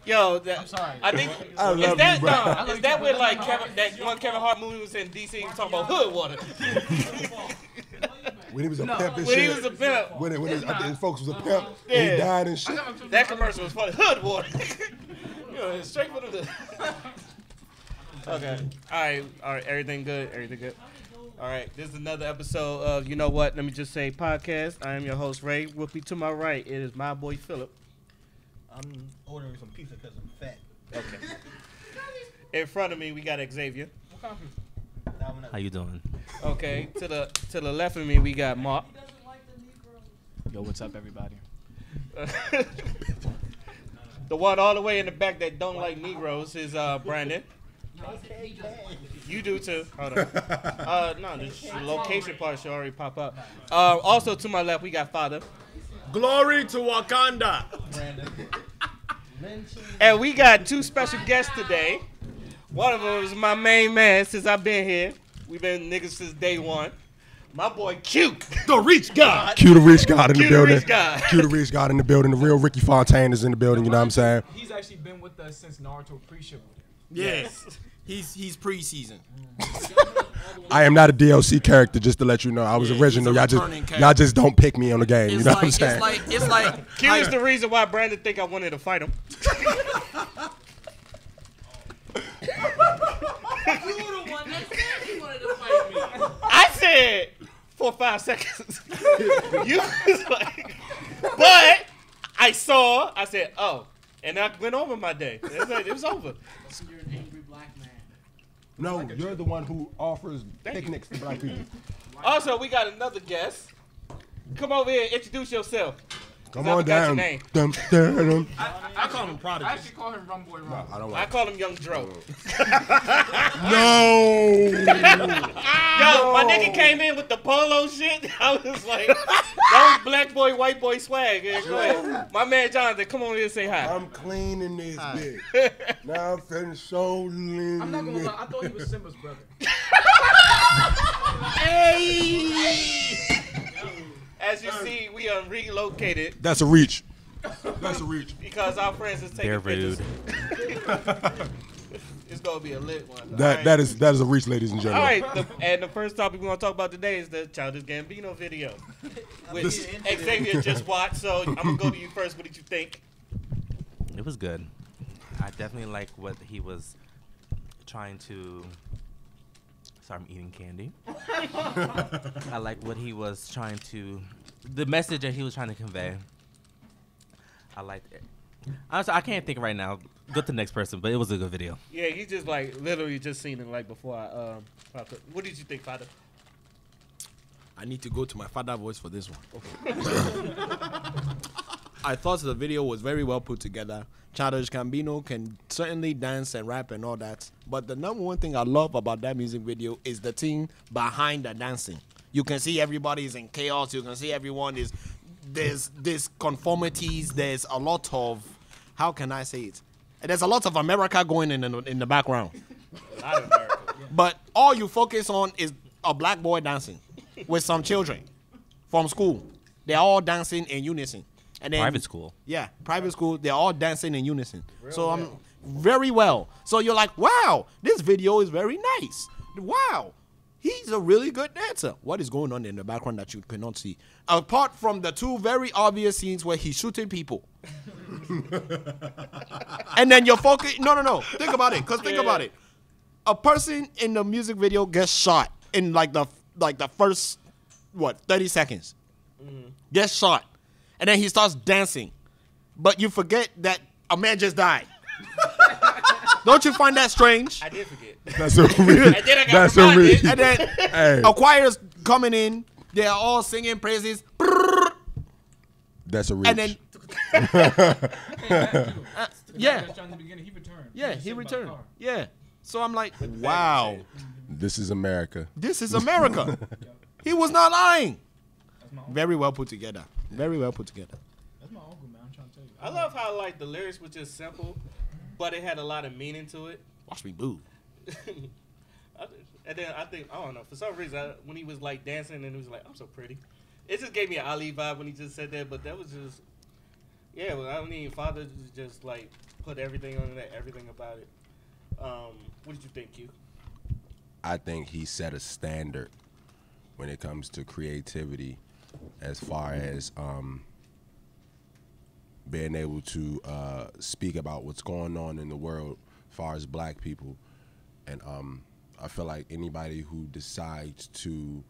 Yo, I'm sorry. I think I love is that you, bro. is that where like that one Kevin Hart movie was in DC? He was talking about hood water. When he was a pimp and When shit. he was a pimp. When his folks was a pimp Yeah. and he died and shit. That commercial was funny. Hood water. You know, straight for the. Okay. All right. Everything good. All right. This is another episode of You Know What? Let me just say podcast. I am your host Ray. With me to my right, it is my boy Philip. I'm ordering some pizza because I'm fat. Okay. In front of me, we got Xavier. How you doing? Okay. To the left of me, we got Mark. Yo, what's up, everybody? The one all the way in the back that don't like Negroes is Brandon. You do too. Hold on. No, the location part should already pop up. Also to my left, we got Father. Glory to Wakanda. And we got two special guests today. One of them is my main man since I've been here. We've been niggas since day one. My boy Q, the Reach God. Q the Rich God in the building. Rich God. Q the Rich God in the building. The real Ricky Fontaine is in the building, you know what I'm saying? He's actually been with us since Naruto pre-show. Yes. He's preseason. I am not a DLC character, just to let you know. I was original. Y'all just don't pick me on the game, you know what I'm saying? It's like Q is the reason why Brandon think I wanted to fight him. You the one that said you wanted to fight me. I said 4 or 5 seconds. You was like, but I said, oh, and I went over my day. It was over. You're an angry black man. No, you're the one who offers picnics to black people. Also, we got another guest. Come over here, introduce yourself. Come I on forgot your down. name. Dum, dum, dum. I call him Prodigy. I actually call him Rum Boy Rum. I don't I like call him Young Dro. No. Yo, my nigga came in with the polo shit. I was like, that was black boy, white boy swag. Yeah, go ahead. My man Jonathan, come on here and say hi. I'm cleaning this bitch. Now I'm feeling so lean. I'm not gonna lie, I thought he was Simba's brother. Hey! As you see, we are relocated That's a reach. That's a reach. because our friends is taking They're pictures. rude. It's gonna be a lit one. That is a reach, ladies and All gentlemen. right, and the first topic we're gonna talk about today is the Childish Gambino video, which Xavier just watched. So I'm gonna go to you first. What did you think? It was good. I definitely like what he was trying to. Sorry, I'm eating candy. I like what he was trying to. The message that he was trying to convey. I liked it. Honestly, I can't think right now. Go to the next person, but it was a good video. Yeah, he just like literally just seen it like before I What did you think, Father? I need to go to my father voice for this one. I thought the video was very well put together. Childish Gambino can certainly dance and rap and all that. But the number one thing I love about that music video is the team behind the dancing. You can see everybody is in chaos. You can see everyone is, there's conformities. There's a lot of, how can I say it? There's a lot of America going in the background. Not America. But all you focus on is a black boy dancing with some children from school. They're all dancing in unison. And then, Private school. Yeah, private school. They're all dancing in unison. I'm very well. So you're like, wow, this video is very nice. Wow, he's a really good dancer. What is going on in the background that you cannot see? Apart from the two very obvious scenes where he's shooting people. And then you're focusing. No. Think about it. Think about it. A person in the music video gets shot in like the first 30 seconds. Gets shot. And then he starts dancing. But you forget that a man just died. Don't you find that strange? I did forget. That's a reach. And then I got That's a reminded. reach. And then Hey, a choir's coming in. They are all singing praises. that's a reach. And then, yeah. In the beginning, he returned. Yeah, was he sitting by the returned. car. Yeah. So I'm like, wow, This is America. this is America. He was not lying. That's my uncle. Very well put together. Very well put together. That's my uncle, man. I'm trying to tell you. I love how like the lyrics were just simple, but it had a lot of meaning to it. Watch me boo. And then I don't know, for some reason, when he was like dancing and he was like, I'm so pretty. It just gave me an Ali vibe when he just said that, but that was just, Yeah, well, I mean, father just like put everything on that, everything about it. What did you think, Q? I think he set a standard when it comes to creativity, as far as being able to speak about what's going on in the world as far as black people. And I feel like anybody who decides to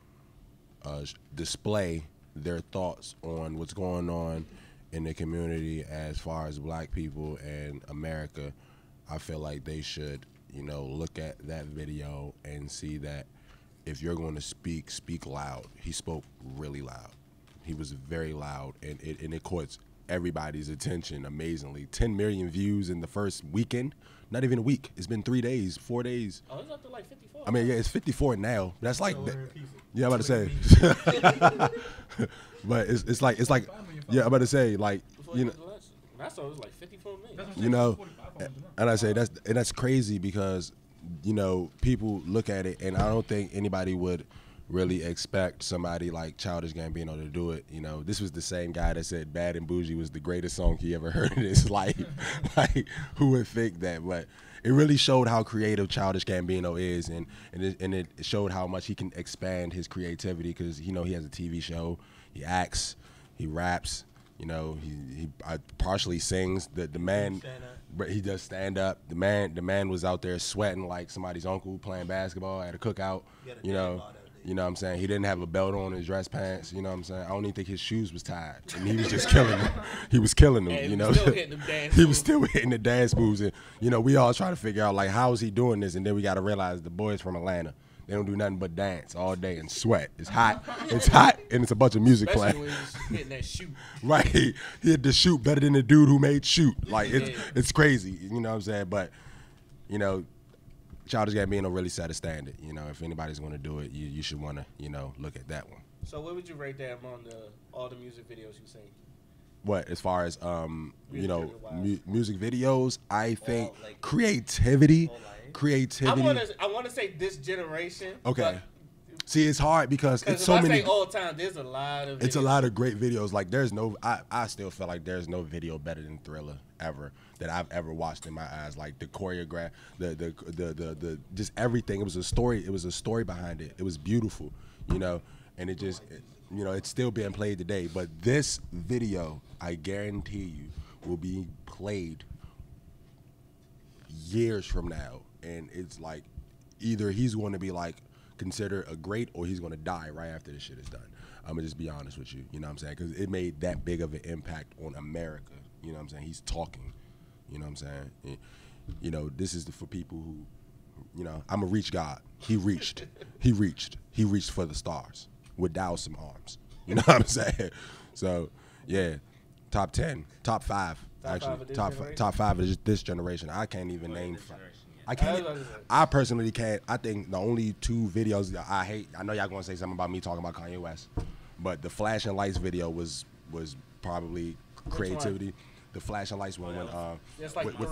display their thoughts on what's going on in the community as far as black people and America, I feel like they should, you know, look at that video and see that if you're going to speak loud. He spoke really loud. He was very loud, and it caught everybody's attention amazingly. 10 million views in the first weekend. Not even a week. It's been 3 days, 4 days. Oh, it's up to like 54. I mean, yeah, it's 54 now. That's like, yeah, I'm about to say. But it's like, yeah, I'm about to say, like, you know. That song was like 54 million. You know, and I say that's crazy because, you know, people look at it, and I don't think anybody would really expect somebody like Childish Gambino to do it. You know, this was the same guy that said Bad and Bougie was the greatest song he ever heard in his life. Like, who would think that? But it really showed how creative Childish Gambino is, and it showed how much he can expand his creativity, because, you know, he has a TV show, he acts, he raps, you know, he partially sings. The man, but he does stand up. The man was out there sweating like somebody's uncle playing basketball at a cookout. You know what I'm saying? He didn't have a belt on his dress pants, you know what I'm saying? I don't even think his shoes was tied. And he was just killing them. He was killing them, you know? He was still hitting the dance moves. And, you know, we all try to figure out, like, how is he doing this? And then we got to realize the boys from Atlanta, they don't do nothing but dance all day and sweat. It's hot, and it's a bunch of music playing. Especially when he's hitting that shoot. Right. He hit the shoot better than the dude who made Shoot. Like, it's crazy, you know what I'm saying? But, you know, Childish Gambino really set a standard. You know, if anybody's going to do it, you should want to, you know, look at that one. So what would you rate that among all the music videos you've seen? What, as far as, you know, music videos, I think creativity. I want to say this generation. Okay. See, it's hard because it's so many. If I say old time, there's a lot of videos. It's a lot of great videos. Like, there's no, I still feel like there's no video better than Thriller ever that I've ever watched in my eyes. Like, the choreograph, the just everything. It was a story. It was a story behind it. It was beautiful, you know, and it just, you know, it's still being played today. But this video, I guarantee you, will be played years from now, and it's like either he's going to be like considered a great, or he's going to die right after this shit is done. I'm gonna just be honest with you, you know what I'm saying? Because it made that big of an impact on America, you know what I'm saying? He's talking, you know what I'm saying? You know, this is for people who, you know, I'm a reach God. He reached for the stars without some arms, you know what I'm saying? So, yeah, top 10, top 5, actually, top 5 of this generation. I can't even name 5. I personally can't. I think the only 2 videos that I hate, I know y'all gonna say something about me talking about Kanye West, but the Flashing Lights video was probably creativity. The Flashing Lights one when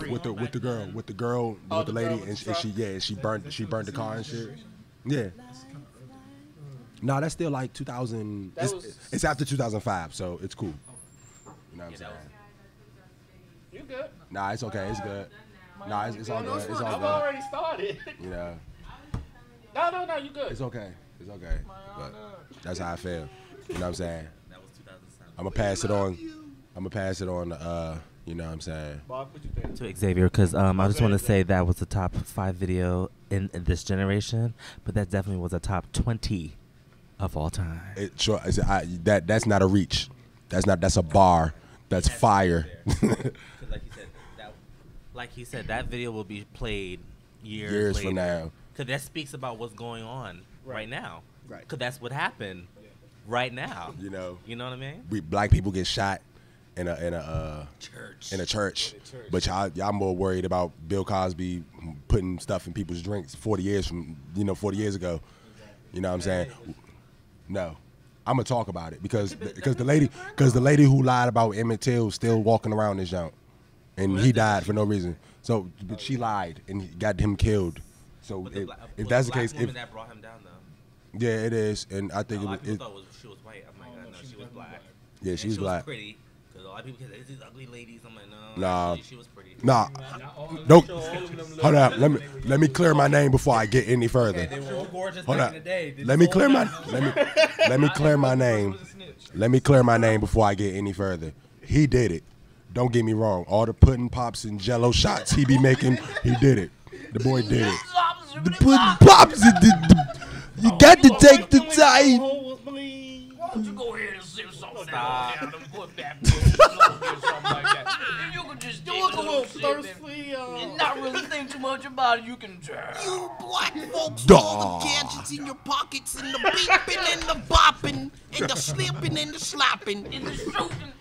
with the lady, and she burned the car and shit. Yeah. No, that's still like 2000. It's after 2005, so it's cool. You know what I'm saying? You good? Nah, it's okay. It's good. Nah, it's all good. It's all good. I've already started. You know. No, you good. It's okay. It's okay. But that's how I feel. You know what I'm saying? That was 2007. I'm gonna pass it on. You know what I'm saying? Bob, what you think? To Xavier, because I just want to say that was the top 5 video in this generation, but that definitely was a top 20 of all time. That's not a reach. That's a bar. That's fire. Like he said, that video will be played years later. from now. Because that speaks about what's going on right now. Right. Because that's what happened right now. You know what I mean? Black people get shot in a church. But y'all more worried about Bill Cosby putting stuff in people's drinks 40 years ago. You know what I'm saying? No. I'm gonna talk about it because the lady who lied about Emmett Till still walking around this junk. And he died for no reason. So, but she lied and got him killed. So if that's the case, if that brought him down though. Yeah, it is, and I think people thought she was white. I'm like, no, she was black. Yeah, she was black. Pretty, because A lot of people say it's these ugly ladies. I'm like, no. Nah. Actually, she was pretty. Nah, Not all of nope. them. Hold up. Let me clear my name before I get any further. They were all gorgeous Hold back up. in the day. Let me clear my name. Let me clear my name before I get any further. He did it. Don't get me wrong. All the pudding pops and Jello shots he be making, he did it. The boy did it. The pudding pops. You got to take the time. Why don't you go ahead and sip something Stop. down and put that or something like that. Then you can just take look a little sip thirsty. and not really think too much about it. You can You black folks Duh. with all the gadgets in your pockets and the beeping and the bopping and the slipping and the slapping and the shooting.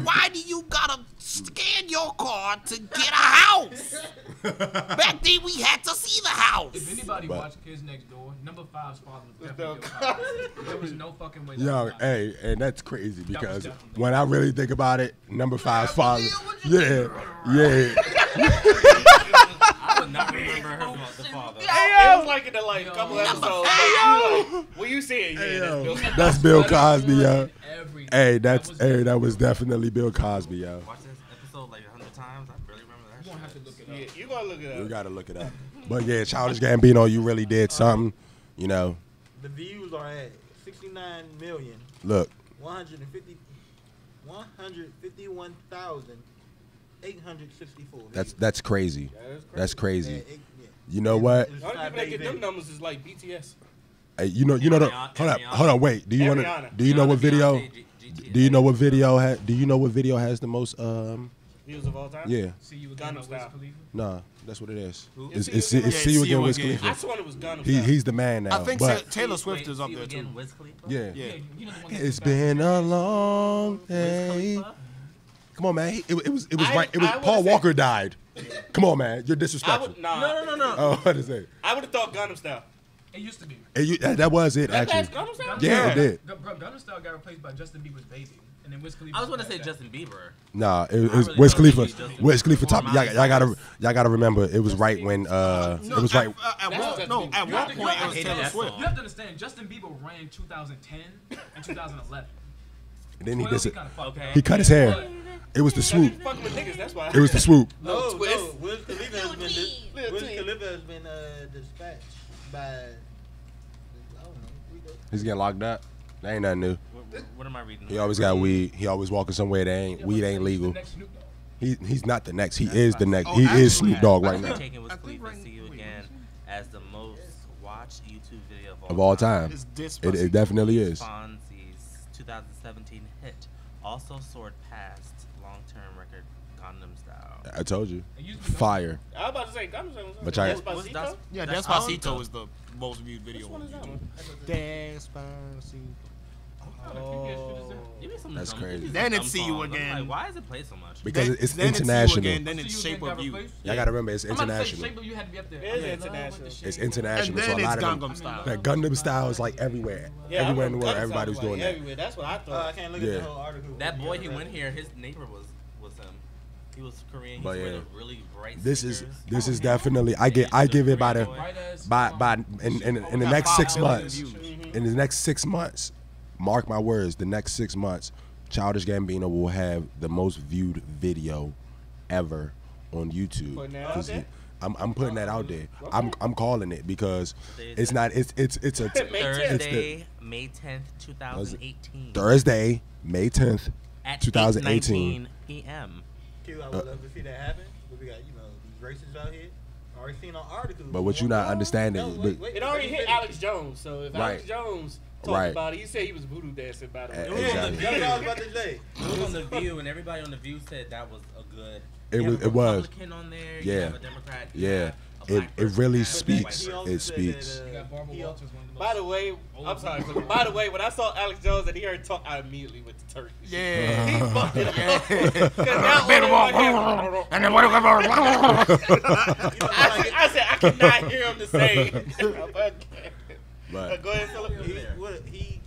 Why do you gotta scan your card to get a house? Back then we had to see the house. If anybody watched Kids Next Door, number 5's father was definitely Bill Cosby. There was no fucking way. that Yo, was not- hey, and that's crazy because definitely- when I really think about it, number 5's father, yeah. I would not remember her the father. It was like in the couple episodes. Well, you see it, yeah. That's Bill Cosby. That's Bill Cosby, yo. Everything. Hey, That that was definitely Bill Cosby, yo. Watch this episode like 100 times. I barely remember that. You gonna have to look it up. Yeah, you gotta look it We up. gotta look it up. But yeah, Childish Gambino, you really did something. You know, The views are at 69 million. look, 151,864. that's crazy. That's crazy. Yeah. You know what? It's The only not people that get baby. them numbers is like BTS. Hey, you know the hold up, wait. Do you want to? Ariana. Do you know what video? GT. Do you know what video has? Do you know what video has the most? Views of all time. Yeah, See you Gangnam again, Wiz Style. Khalifa. nah, that's what it is. Is It's See You Again? See You Again, Wiz I Khalifa. sworn it was Gangnam He, Style. he's the man now. I think but Taylor Swift is up See You there too. again, Wiz Khalifa? yeah, Yeah, you know the one that it's goes back been to a long Wiz day. Khalifa? Come on, man. It was I- right. It was I would've Paul said- Walker died. Come on, man. You're I disrespectful. would nah. No. Oh, what is it? I would have thought Gangnam Style. It used to be. That was it, That's actually. Gangnam Style. Yeah, it did. Gangnam Style got replaced by Justin Bieber's Baby, and then Wiz Khalifa. I was going to got say that. Justin Bieber. Nah, it was really Wiz don't think Khalifa. he just- Wiz Khalifa top. Form Y'all gotta remember. It was right when it was right. At That's one point it was hated Taylor that Swift. song. You have to understand, Justin Bieber ran 2010 and 2011. And then he 12, did. kinda fucked Okay. up. He cut his hair. It was the He swoop. fucking with niggas. That's why. It was the swoop. No, Twist. no. Wiz Khalifa has been Little Wiz twin. Khalifa has been dispatched by I don't know. He's getting locked up. That ain't nothing new. What am I reading? He always got weed. He always walking somewhere that ain't weed ain't He's the legal. next Snoop Dogg. He's not the next. He is the next. He is Snoop Dogg right now. Taking Wiz Khalifa See You Again as the most watched YouTube video Of all time. It's It definitely is. Fonzie's 2017 hit also soared past long-term record Gangnam Style. I told you. It used to be Fire. I was about to say Gangnam Style. But y'all- Despacito? Yeah, That's Despacito is the most viewed video Which one on is that YouTube. one? Despacito. Give me some That's dumb- crazy. give me some Then it's dumb See You songs. I'm Again. like, why is it played so much? Because it's Then international. See You Again, then it's See You Shape Again of got You. replaced? Y'all gotta remember, it's I'm about to say international. Shape of You had to be up there. It is I'm in love international. with the It's shape. international. And So a then lot it's of them. Gangnam Style. That Gundam style is like everywhere. Yeah, I Everywhere in the remember world, Gangnam everybody was Style doing like that. Everywhere. That's what I I thought. can't look Yeah. at the whole article. That boy who went here, his neighbor was him. He was Korean. He But was yeah. wearing really bright This is sneakers. definitely. I give it by the Bright ass- by in the next 6 months. views. In the next 6 months, mark my words. The next 6 months, Childish Gambino will have the most viewed video ever on YouTube. Putting that out 'Cause there? I'm putting that out there. I'm calling it because it's not. It's a Thursday, May 10th, 2018. Thursday, May 10th. At 2018. 8:19 p.m. Q, I would love to see that happen. But we got, these racists out here. Already seen an article. But what you not understanding? No, but- wait, It already wait, hit wait. Alex Jones. So if Alex Right. Jones talked Right. about it, he said he was voodoo dancing. By the way, Exactly. That's what I was about to say. It was on the View, and everybody on the View said that was a good. It you was- have a it was. Republican on there. You Yeah. have a Democrat. You Yeah. have a It black it person, really you have a speaks. white He person. also It said speaks. that, You got Barbara he- Walters, one of the most. by the way, I'm sorry. By the way, when I saw Alex Jones and he heard talk, I immediately went to Turkey. Yeah. He fucked it up. 'Cause now all I And then what? I said I cannot hear him the same. But Go ahead, Philip. He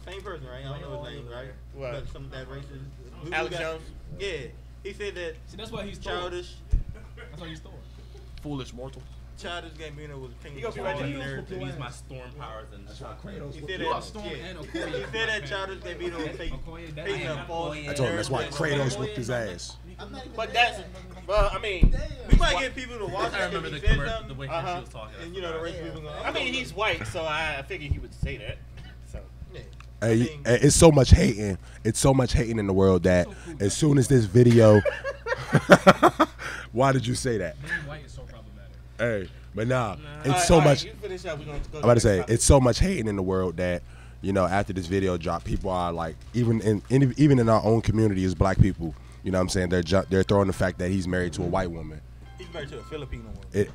same person, right? I don't know his name, right? What? But some of that racist. who Alex got- Jones. Yeah, he said that See, that's why he's Thor. Childish. That's why he's Thor. Foolish mortal. Childish Gambino was king. You gonna be right there. and everything. Use my storm powers and He said You are that. Storm and He Okoye. said that Childish Gambino was fake. Okoye, that Hating ain't up false. I told him that's why Kratos whooped his ass. But that's, well, I mean, We might get people to watch I that. remember if the he said commercial, something, the way Uh-huh. she was talking. and you know the rest of people gonna. I mean, he's white, so I figured he would say that. So. Hey, it's so much hating. It's so much hating in the world that as soon as this video, why did you say that? Being white is so problematic. Hey, but nah, it's Alright, so alright, much. you finish up, we're gonna go I'm about to say the next it's so much hating in the world that after this video dropped, people are like, even in our own community as black people, you know what I'm saying, they're throwing the fact that he's married to a white woman. He's married to a Filipino woman.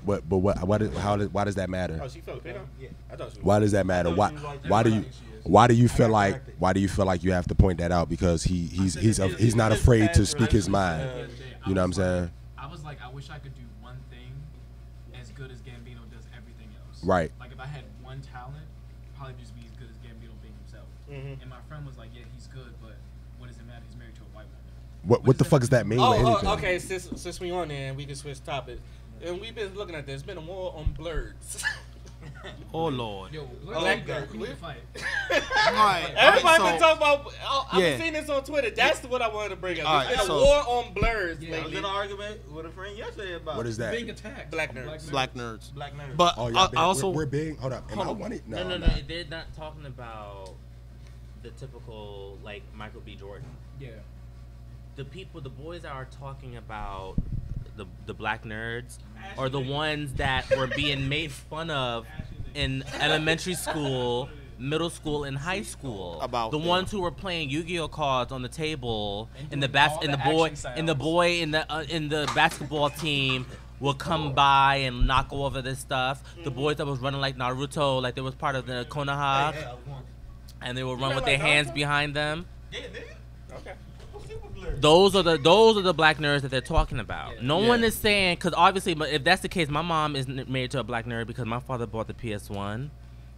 Why does that matter? Oh, she Filipino? Yeah. I thought she was. Why does that matter? I thought she was like- Why do you feel like you have to point that out because he's not afraid to speak his mind? You know what I'm saying? I was like, I wish I could do one thing as good as Gambino does everything else. Right. Like if I had one talent, probably just be as good as Gambino being himself. Mhm. And my friend was like, yeah, he's good, but what does it matter? He's married to a white woman. What the fuck does that mean with anything? Oh, okay. Since we on there, and we can switch topics. And we've been looking at this. It's been a war on blurs. Oh Lord. Yo, Black girl. we need to fight. Alright, Everybody been so- talking about. I've Yeah. been seeing this on Twitter. That's what I wanted to bring up. Alright, There's been a so- war on blurs Yeah, I was lately. in an argument with a friend yesterday about What is that? Being attacked. Black nerds. Black nerds. black nerds. But Oh, I also we're being. Hold up. Am I Hold on. wanted? No, I'm no. not. They're not talking about the typical like Michael B. Jordan. Yeah. The boys that are talking about the black nerds are the ones that were being made fun of in elementary school, middle school, and high school. About the them. ones who were playing Yu-Gi-Oh cards on the table, and the doing all in the the boy action in the sounds. boy in the basketball team will come by and knock over this stuff. The boys that was running like Naruto, like they was part of the Konoha, Hey, I was going. and they will run ran with their like hands Naruto? behind them. Yeah, nigga. Okay. What's super blurred? Those are the black nerds that they're talking about. No one is saying, because obviously, but if that's the case, my mom is married to a black nerd because my father bought the PS1.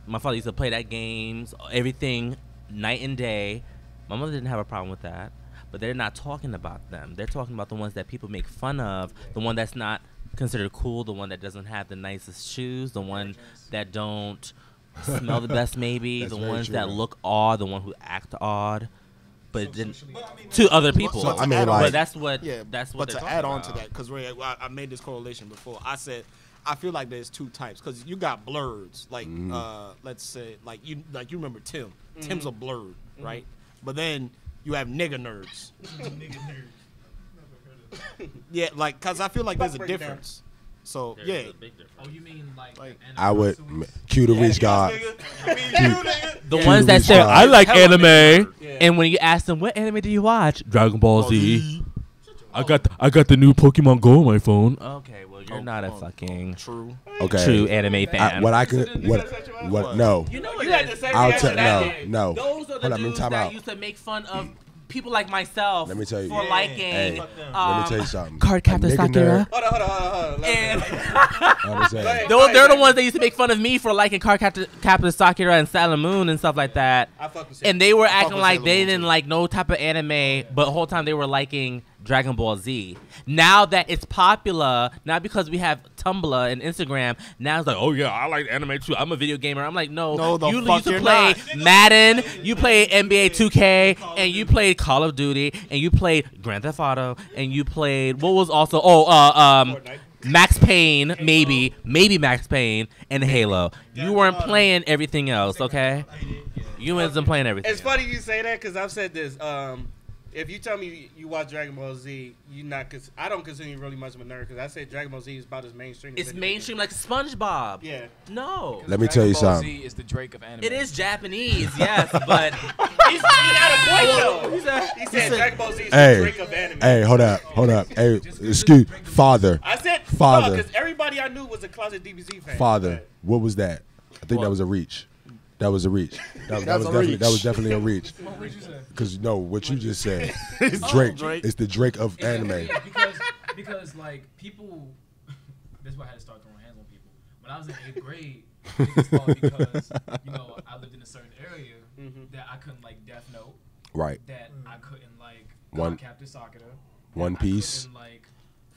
My father used to play that games, everything, night and day. My mother didn't have a problem with that, but they're not talking about them. They're talking about the ones that people make fun of, the one that's not considered cool, the one that doesn't have the nicest shoes, the one that don't smell the best, maybe, That's the very ones true. that look odd, the one who act odd. But then But, I mean, to other people. So, I mean, add on- like- but that's what Yeah, that's but what to they're add talking on to about. that, because I made this correlation before. I said I feel like there's two types, because you got blurs, like let's say like you remember Tim. Tim's a blurred, right? But then you have nigga nerds. Yeah, like because I feel like there's a Break it down. difference. So There's yeah, a big difference. Oh, you mean like I would cue the reach God. I mean, you nigga. The Yeah. ones that Huge say vibe. I like Hella big anime, Yeah. and when you ask them what anime do you watch, Dragon Ball Z. I got the new Pokemon Go on my phone. Okay, well you're not a fucking true. Okay. true anime fan. No. You know You what had it the is. same I'll reaction tell I no, did. no. Those are Hold the up, let me dudes time that out. used to make fun of people like myself Let me tell you. for Yeah. liking Hey, Fuck them. let me tell you something. Card A Captain nigga Sakura. Hold on. And I'm saying. Go they're the ahead. ones that used to make fun of me for liking Card Captain Sakura and Sailor Moon and stuff like that. I fuck with And they were acting with like Sailor they Moon, didn't too. like no type of anime, but the whole time they were liking Dragon Ball Z. Now that it's popular, not because we have Tumblr and Instagram, now it's like, oh yeah, I like anime too. I'm a video gamer. I'm like, no, the you fuck used to you're play not. Madden, you played NBA 2K, and you played Call of Duty, and you played Grand Theft Auto, and you played what was also Fortnite. Max Payne, maybe Max Payne, and Halo. You weren't playing everything else, okay? You wasn't playing everything. It's funny you say that because I've said this. If you tell me you watch Dragon Ball Z, you not. I don't consider you really much of a nerd because I say Dragon Ball Z is about as mainstream. as It's anything. mainstream like SpongeBob. Yeah. No. Let me tell you something. Z is the Drake of anime. It is Japanese, yes, but He got a point though. He said Dragon Ball Z is Hey, the Drake of anime. Hey, hold up. Hey, excuse, father, I said Father. because everybody I knew was a closet DBZ fan. father. What was that? I think that was a reach. That was a reach. That was definitely a reach. What would you say? Because no, what you just said, Drake. It's the Drake of anime. Because like people, that's why I had to start throwing hands on people. When I was in 8th grade, niggas thought because I lived in a certain area that I couldn't like Death Note, Right. that I couldn't like One- Captain Sakura, One that Piece. I couldn't like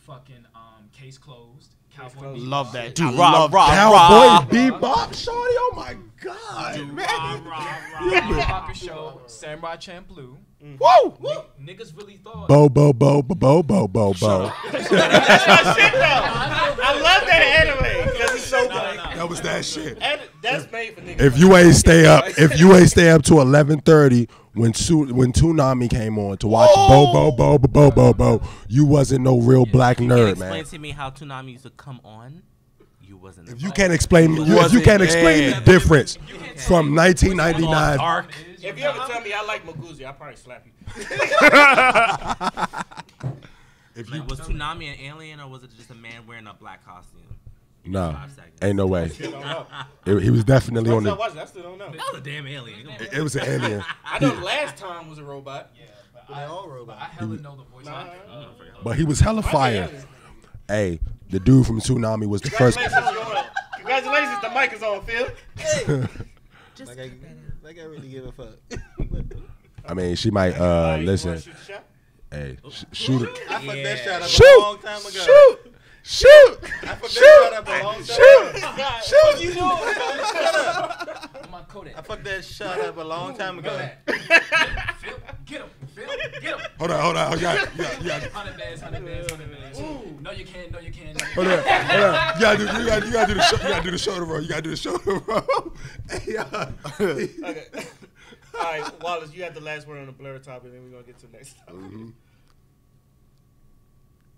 fucking Case Closed. Case Cowboy Closed. Bebop. Love that. Dude, I love that. Cowboy Bebop, shorty. Oh my god, man. Poppy Show, Samurai Champloo. Woo! Niggas really thought. Bo. That's my shit though. I love that anime because it's so good. That was that shit. And that's made for niggas. If you ain't stay up to 11:30 when Toonami came on to watch Bo, you wasn't no real black nerd, Explain man. to me how Toonami used to come on. You wasn't. If you can't explain the difference from 1999. If you ever tell me I like Maguzi, I'll probably slap you. Like, was Toonami an alien or was it just a man wearing a black costume? No, ain't no way. He was definitely on the. I still don't know. That was a damn alien. It was an alien. I know last time was a robot. Yeah, but I hella know the voice. But he was hella fire. Hey, the dude from Toonami was the first. Congratulations, the mic is on, Phil. Like I really give a fuck. I mean, she might listen. Hey, shoot it. I fucked that shot up Shoot. a long time ago. Shoot! I fucked that shot up a long time ago. What you doing? I fucked that shot up a long time ago. Phil, get him. Hold on. You got 100 bands. No, you can't. hold on. You gotta do the shoulder roll. Hey, Okay. All right, Wallace, you have the last word on the blur topic, then we're gonna get to the next topic.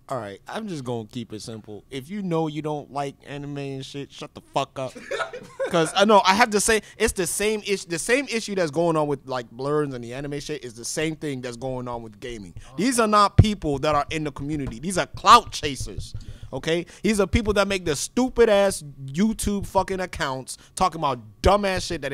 All right, I'm just gonna keep it simple. If you know you don't like anime and shit, shut the fuck up. Cause I know I have to say it's the same issue. The same issue that's going on with like blurs and the anime shit is the same thing that's going on with gaming. These are not people that are in the community. These are clout chasers. Okay, these are people that make the stupid ass YouTube fucking accounts talking about dumbass shit that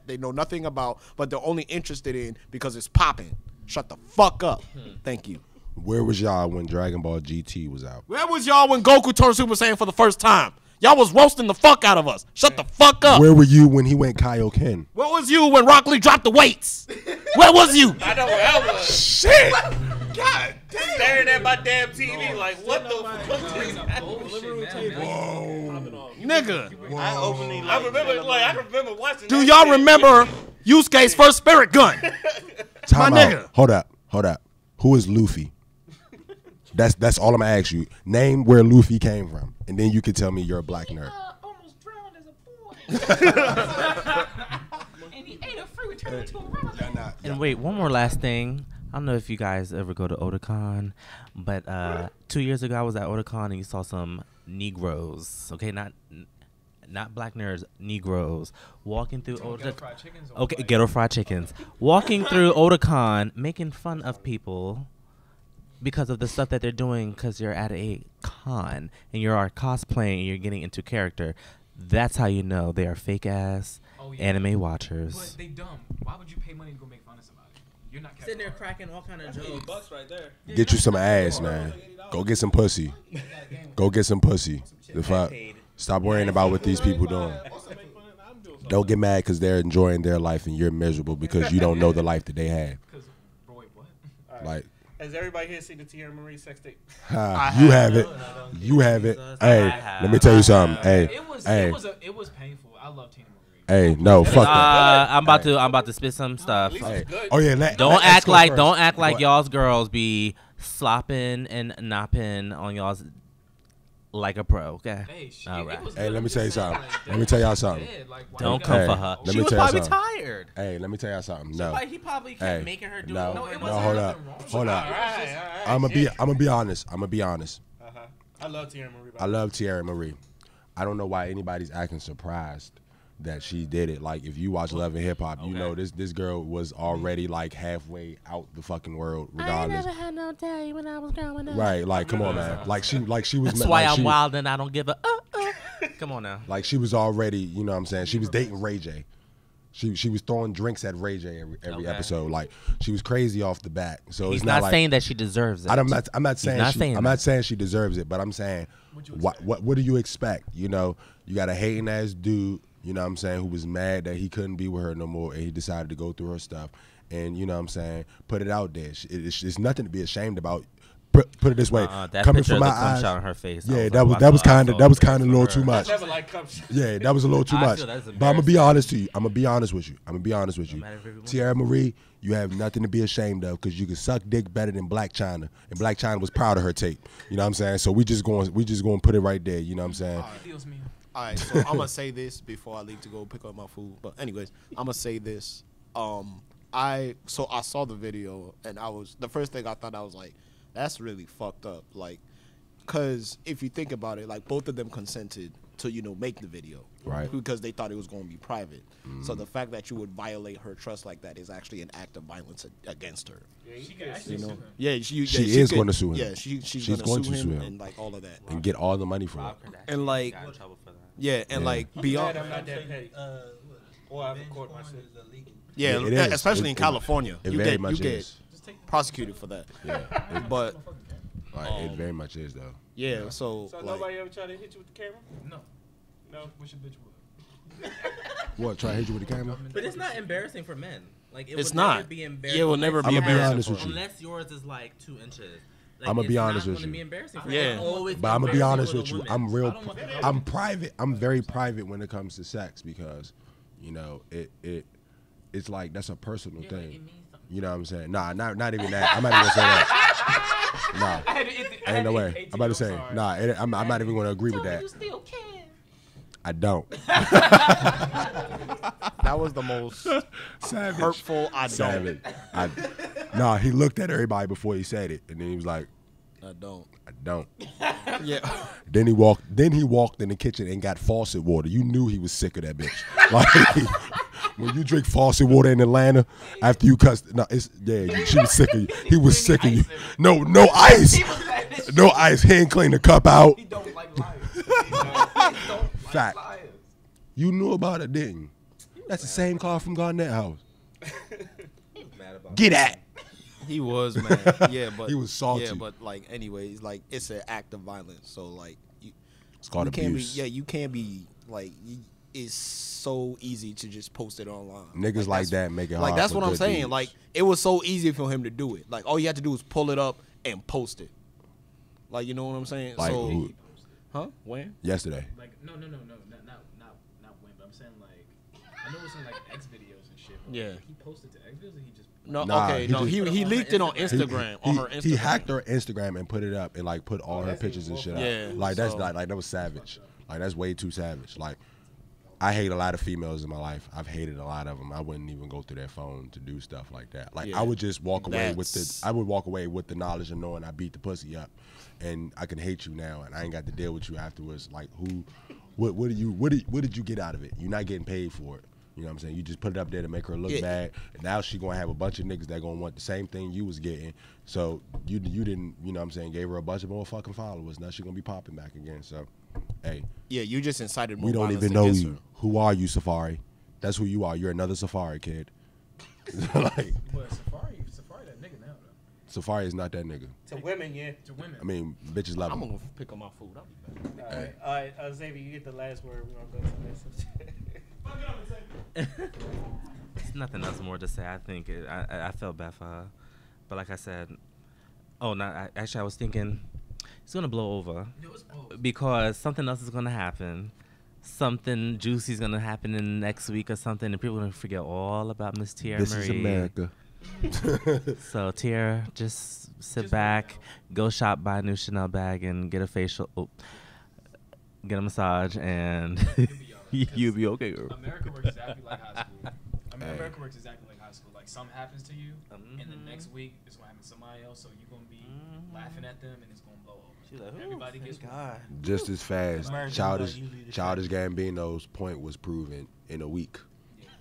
they know nothing about, but they're only interested in because it's popping. Shut the fuck up. Thank you. where was y'all when Dragon Ball GT was out? Where was y'all when Goku turned Super Saiyan for the first time? Y'all was roasting the fuck out of us. Shut the fuck up. Where were you when he went Kaioken? Where was you when Rock Lee dropped the weights? Where was you? I know where I was. Shit! God damn. Staring at my damn TV like, what the fuck is that? Whoa. Nigga. I openly I remember watching Do that y'all shit. remember Yusuke's first spirit gun? Time My out. nigga. Hold up. Who is Luffy? That's all I'm gonna ask you. Name where Luffy came from, and then you can tell me you're a black nerd. Almost drowned as a boy. And he ate a fruit, turned into a rabbit. And wait, one more last thing. I don't know if you guys ever go to Otakon, but 2 years ago I was at Otakon and you saw some Negroes. Okay, not black nerds, Negroes walking through Otakon. Okay, ghetto fried chickens. Walking through Otakon, making fun of people because of the stuff that they're doing because you're at a con and you're cosplaying and you're getting into character. That's how you know they are fake ass anime watchers. But they dumb. Why would you pay money to go make fun of somebody? You're not Sitting there cracking all kind of jokes. $80 right there. Get you some ass, man. Go get some pussy. Go get some pussy. The fuck. Stop worrying about what these people doing. Don't get mad because they're enjoying their life and you're miserable because you don't know the life that they have. Like, has everybody here seen the Tierra Marie sex tape? you have it. You have it. Hey, let me tell you something. Hey, It was painful. I love Tina Marie. hey, no, fuck that. I'm about to spit some stuff. Hey. Oh yeah, Don't act like y'all's girls be slopping and nopping on y'all's like a pro, okay? Hey, all right. Hey, let me tell you something. Let me tell y'all something. Don't come for her. Let She me was tell you probably something. tired. Hey, let me tell y'all something. No. He probably kept making her do no, it. No, it no, wasn't hold nothing up. wrong. Hold up. All right. I'm gonna be honest. I'm gonna be honest. I love Tierra Marie. I love Tierra Marie. I don't know why anybody's acting surprised that she did it. Like, if you watch Love and Hip Hop, you know this girl was already like halfway out the fucking world, regardless. I never had no day when I was growing up. Right? Like, come on, man. Like she was. That's why like I'm wild and I don't give a. Come on now. Like, she was already, you know what I'm saying? She was dating Ray J. She was throwing drinks at Ray J every episode. Like, she was crazy off the bat. So He's it's not like, saying that she deserves it. I'm not saying she deserves it, but I'm saying what do you expect? You know, you got a hating ass dude, you know what I'm saying, who was mad that he couldn't be with her no more and he decided to go through her stuff and, you know what I'm saying, put it out there. It's nothing to be ashamed about. put it this way. That Coming picture from of my the cum eyes, shot on her face. yeah, that was kind of a little too much. Never like cum shot. Yeah, that was a little too I much. feel that's But I'm gonna be embarrassing. honest to you. I'm gonna be honest with you. No matter if everyone- Tierra Marie, you have nothing to be ashamed of because you can suck dick better than Black China, and Black China was proud of her tape. You know what I'm saying? So we just going to put it right there. You know what I'm saying? Dios mío. All right, so I'm gonna say this before I leave to go pick up my food. But anyways, I'm gonna say this. I saw the video and the first thing I thought, I was like, that's really fucked up. Like, cause if you think about it, like both of them consented to make the video, Right. Because they thought it was going to be private. So the fact that you would violate her trust like that is actually an act of violence against her. She can actually sue him. Yeah, She is going to sue him. Yeah, she's going going to sue him him. and like all of that. And get all the money from it. Rob Kardashian And, like- got in trouble for that. Yeah, and like beyond. I'm not that petty. Or I Revenge record my porn shit. is illegal. Yeah, It is. especially in California, It you very get much is. prosecuted for that. Yeah, But it very much is though. yeah, so So like, nobody ever tried to hit you with the camera? No. No. Wish a bitch would. What? Try to hit you with the camera? But it's not embarrassing for men. Like It's would not. Never be Yeah, embarrassing. it will never be unless you embarrassing have- for you. Unless yours is like 2 inches. Like, I'ma be it's honest not with gonna you. Be embarrassing for Yeah. you. It'll always But I'm gonna be embarrassing honest for with the you. women. I'm real. I don't want that. I'm private. I'm very private when it comes to sex because, it's like that's a personal Yeah, like, thing. it means something. You know what I'm saying? Nah, not even that. I'm not even gonna say that. Nah, ain't no way. I'm about to say nah. I'm not even gonna agree with that. I don't. that was the most Savage. hurtful. I don't. Savage. Nah, he looked at everybody before he said it, and then he was like, I don't. I don't. Yeah. Then he walked in the kitchen and got faucet water. You knew he was sick of that bitch. Like when you drink faucet water in Atlanta after you cussed, she was sick of you. He was sick of you. No ice. No ice. He ain't clean the cup out. He don't like liars. Fact. You knew about it, didn't you? That's the same car from Garnett House. Mad about Get at. He was, man. Yeah, but He was salty. Yeah, but like, anyways, like it's an act of violence. So like, It's called you can't abuse. be. Yeah, you can't be like. It's so easy to just post it online. Niggas like that's- that make it Like hard that's for what I'm good saying. dudes. Like it was so easy for him to do it. Like all you had to do was pull it up and post it. Like you know what I'm saying? Like so, who? huh? When? Yesterday. Like no, not when, but I'm saying like I know it's in like X videos and shit. But Yeah. Like, he posted to X videos, or he just No, Nah, okay, he no. just- He leaked it on Instagram. on her Instagram. He hacked her Instagram and put it up and like put all her that's pictures and even shit Yeah, out. Like that's so- like that was savage. Like that's way too savage. Like I hate a lot of females in my life. I've hated a lot of them. I wouldn't even go through their phone to do stuff like that. Like Yeah. I would just walk away with That's- I would walk away with the knowledge of knowing I beat the pussy up, and I can hate you now, and I ain't got to deal with you afterwards. Like what did you get out of it? You're not getting paid for it. You know what I'm saying? You just put it up there to make her look Yeah. bad, and now she gonna have a bunch of niggas that gonna want the same thing you was getting. So you didn't, you know what I'm saying, gave her a bunch of more fucking followers. Now she gonna be popping back again. So, hey, Yeah, you just incited more we don't violence even know against you. her. Who are you, Safari? That's who you are. You're another Safari kid. Like But Safari that nigga now though. Safari is not that nigga. To women, yeah. To women. I mean, bitches love I'm him. gonna pick up my food. I'll be back. All right, Xavier, you get the last word. We're gonna go to the next subject. There's nothing else more to say. I think I felt bad for her, but like I said, actually I was thinking it's gonna blow over because something else is gonna happen. Something juicy is gonna happen in next week or something, and people are gonna forget all about Miss Tierra This Marie. is America. So Tierra, just sit back, go shop, buy a new Chanel bag, and get a facial, get a massage, and you'll be okay, girl. America works exactly like high school. America works exactly like high school. Like something happens to you, and the next week it's gonna happen to somebody else. So you're gonna be laughing at them, and it's gonna blow over. She's like, Everybody gets one. God. Just as fast. Americans Childish are usually the Gambino's point was proven in a week.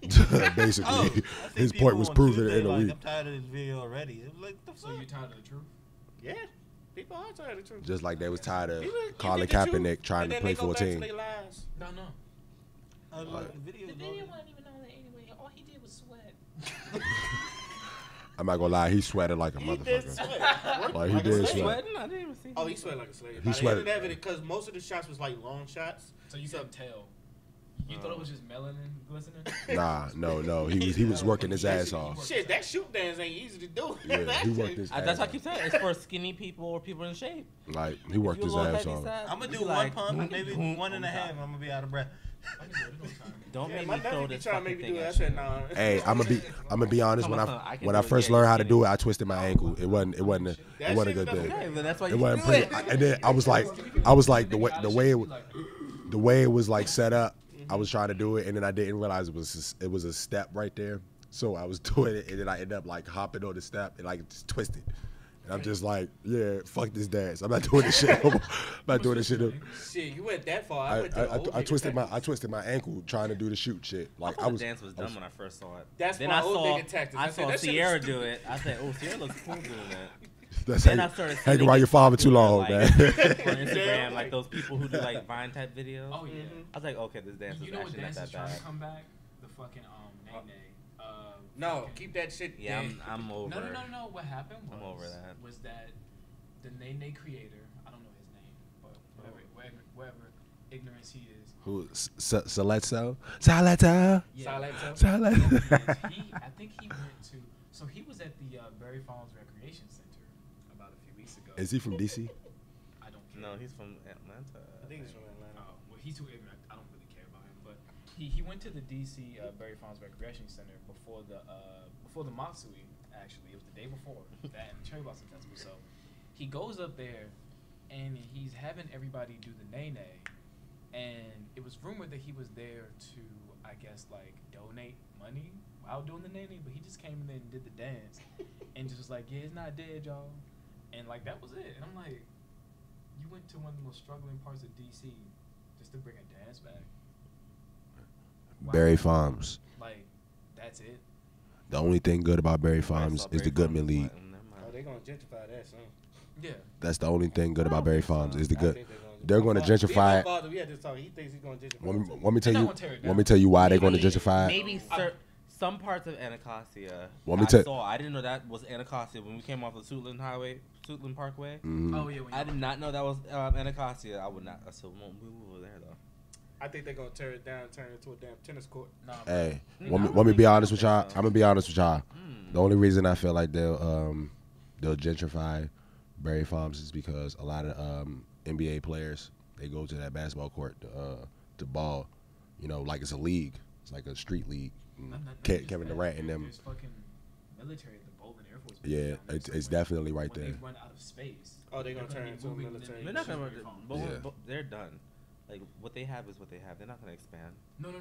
Oh, Basically, I see his people point was on proven Tuesday in a like, week. I'm tired of this video already. It was like, the So fuck? you're tired of the truth? Yeah, people are tired of the truth. Just like they was tired of You Colin get the truth, Kaepernick trying and to then play they go back to 14. their lies. No. I was like, the video The was video over. wasn't even all that anyway. All he did was sweat. I'm not gonna lie, he sweated like a He did motherfucker. sweat. Like he did sweat. Sweating? I didn't even see. Oh, he sweat like a slave. He sweated. Because most of the shots was like long shots. So you couldn't tell. You thought it was just melanin glistening? Nah, no. He was working his ass off. Shit, that shoot dance ain't easy to do. Yeah, he worked his ass That's what I off. keep saying. It's for skinny people or people in shape. Like he worked his ass off. I'm gonna do one pump, maybe 1.5. I'm gonna be out of breath. Don't Yeah, make my me throw nephew be this trying to fucking make me do thing that. I at said, you. nah. Hey, I'm gonna be honest. Come When on, I son, I can when I do it. first Yeah, learned how you to can do it, I twisted my ankle. It wasn't a good thing. Okay, but that's why It you wasn't do pretty. it. And then I was like the way it was like set up. I was trying to do it, and then I didn't realize it was a step right there. So I was doing it, and then I ended up like hopping on the step and like just twisted. And I'm just like, yeah, fuck this dance. I'm not doing this shit. I'm not doing this shit. Shit, you went that far. I went to the old I nigga twisted my ankle trying to do the shoot shit. I Like thought the dance was done when I first saw it. That's then my I old saw nigga tactics. I I said, saw that shit Sierra is do it. I said, oh, Sierra looks cool doing that. That's Then I started hanging seeing around it your father get too long, popular, man. like, on Instagram, like those people who do like Vine type videos. Oh yeah. I was like, okay, this dance You is know what actually not dance that is trying bad. to come back? The fucking nay. No, fucking- keep that shit. Yeah, dead. I'm over. No. What happened was I'm over that. Was that the Nene creator? I don't know his name, but wherever ignorance he is. Who? Saletso? Saletso? Silent tone. Saletso? I think he went to. So he was at the Berry Farms Recreation Center about a few weeks ago. Is he from DC? I don't care. No, he's from Atlanta. I think he's from Atlanta. Well, he's too ignorant. I don't really care about him. But he went to the DC Berry Farms Recreation Center before the Matsui. Actually, it was the day before that and Cherry Blossom Festival. So he goes up there and he's having everybody do the Nene. And it was rumored that he was there to, I guess, like donate money while doing the Nene, but he just came in there and did the dance and just was like, yeah, it's not dead, y'all. And like that was it. And I'm like, you went to one of the most struggling parts of DC just to bring a dance back. Wow. Berry Farms. Like, that's it. The only thing good about Berry I Farms saw is the Barry Goodman Farms, League. like, never mind. Oh, they gonna gentrify that soon. Yeah. That's the only thing good about Berry Farms is the I good. think They're going to gentrify it. We had this talk. He thinks he's gonna gentrify. Want me tell They're you? not gonna tear it Want me tell you why they're going to gentrify it? Maybe some parts of Anacostia. Want me I to- saw. I didn't know that was Anacostia when we came off the Suitland Parkway. Mhm. Oh yeah. When I did not know that was Anacostia. I would not assume we move over there though. I think they're gonna tear it down, and turn it into a damn tennis court. Nah, Hey, Mm, want I me don't be think honest with so. y'all? I'm gonna be honest with y'all. Mm. The only reason I feel like they'll gentrify Berry Farms is because a lot of NBA players, they go to that basketball court to ball. You know, like it's a league. It's like a street league. Kevin Durant and them. There's fucking military at the Bolden Air Force Base Yeah, down there, it's so definitely right when there. they run out of space. Oh, they're gonna turn be it into a moving military. They're not gonna. Berry Farms. Yeah. They're done. Like what they have is what they have. They're not gonna expand. No. Nah,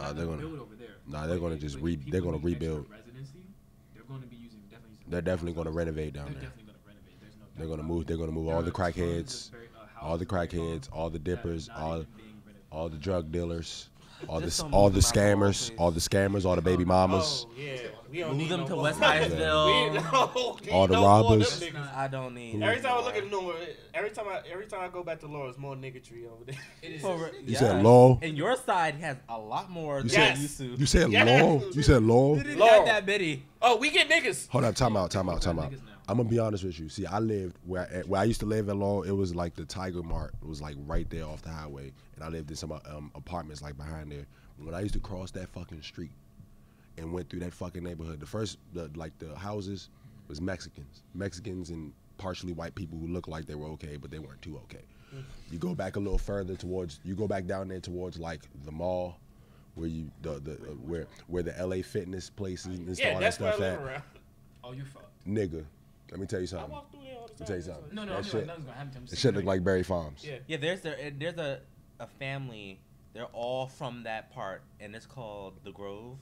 not they're gonna- build over there. nah, they're But gonna if- just but re- if they're people gonna need extra rebuild. Residency, they're going to be using They're definitely going to renovate down They're there. definitely going to renovate. There's no doubt They're gonna about move. it. They're gonna move There all the are tons of crackheads, all the houses at Berry crackheads, Farms all the that are dippers, not all even being renovated. all the drug dealers, all Just the don't all move the them out the whole scammers, place. all the scammers, all the baby mamas. Oh yeah, we don't Move need them no to more. West We Hyattsville. don't need All the no more of them robbers. niggas. I don't need. Every time I look at Numa, every time I go back to Laura, it's more niggatry over there. It is. You said Lowell. And your side has a lot more than Yes. it used to. You said Yes. Lowell. You said Lowell. It is Laurel. not that bitty. Oh, we get niggas. Hold up, time out. niggas now. I'm gonna be honest with you. See, I lived where I used to live in Lowell. It was like the Tiger Mart. It was like right there off the highway, and I lived in some apartments like behind there. When I used to cross that fucking street and went through that fucking neighborhood, the houses was Mexicans and partially white people who looked like they were okay, but they weren't too okay. You go back a little further you go back down there towards like the mall, where you where the LA fitness places and Yeah, all that that's where I stuff live at. around. Oh, you're fucked. Nigga, let me tell you I something. walk through there all the Let time. me tell you something. No, That I mean, shit- like, nothing's gonna happen to him. It shit look like Berry Farms. Yeah. Yeah, there's a family. They're all from that part, and it's called the Grove.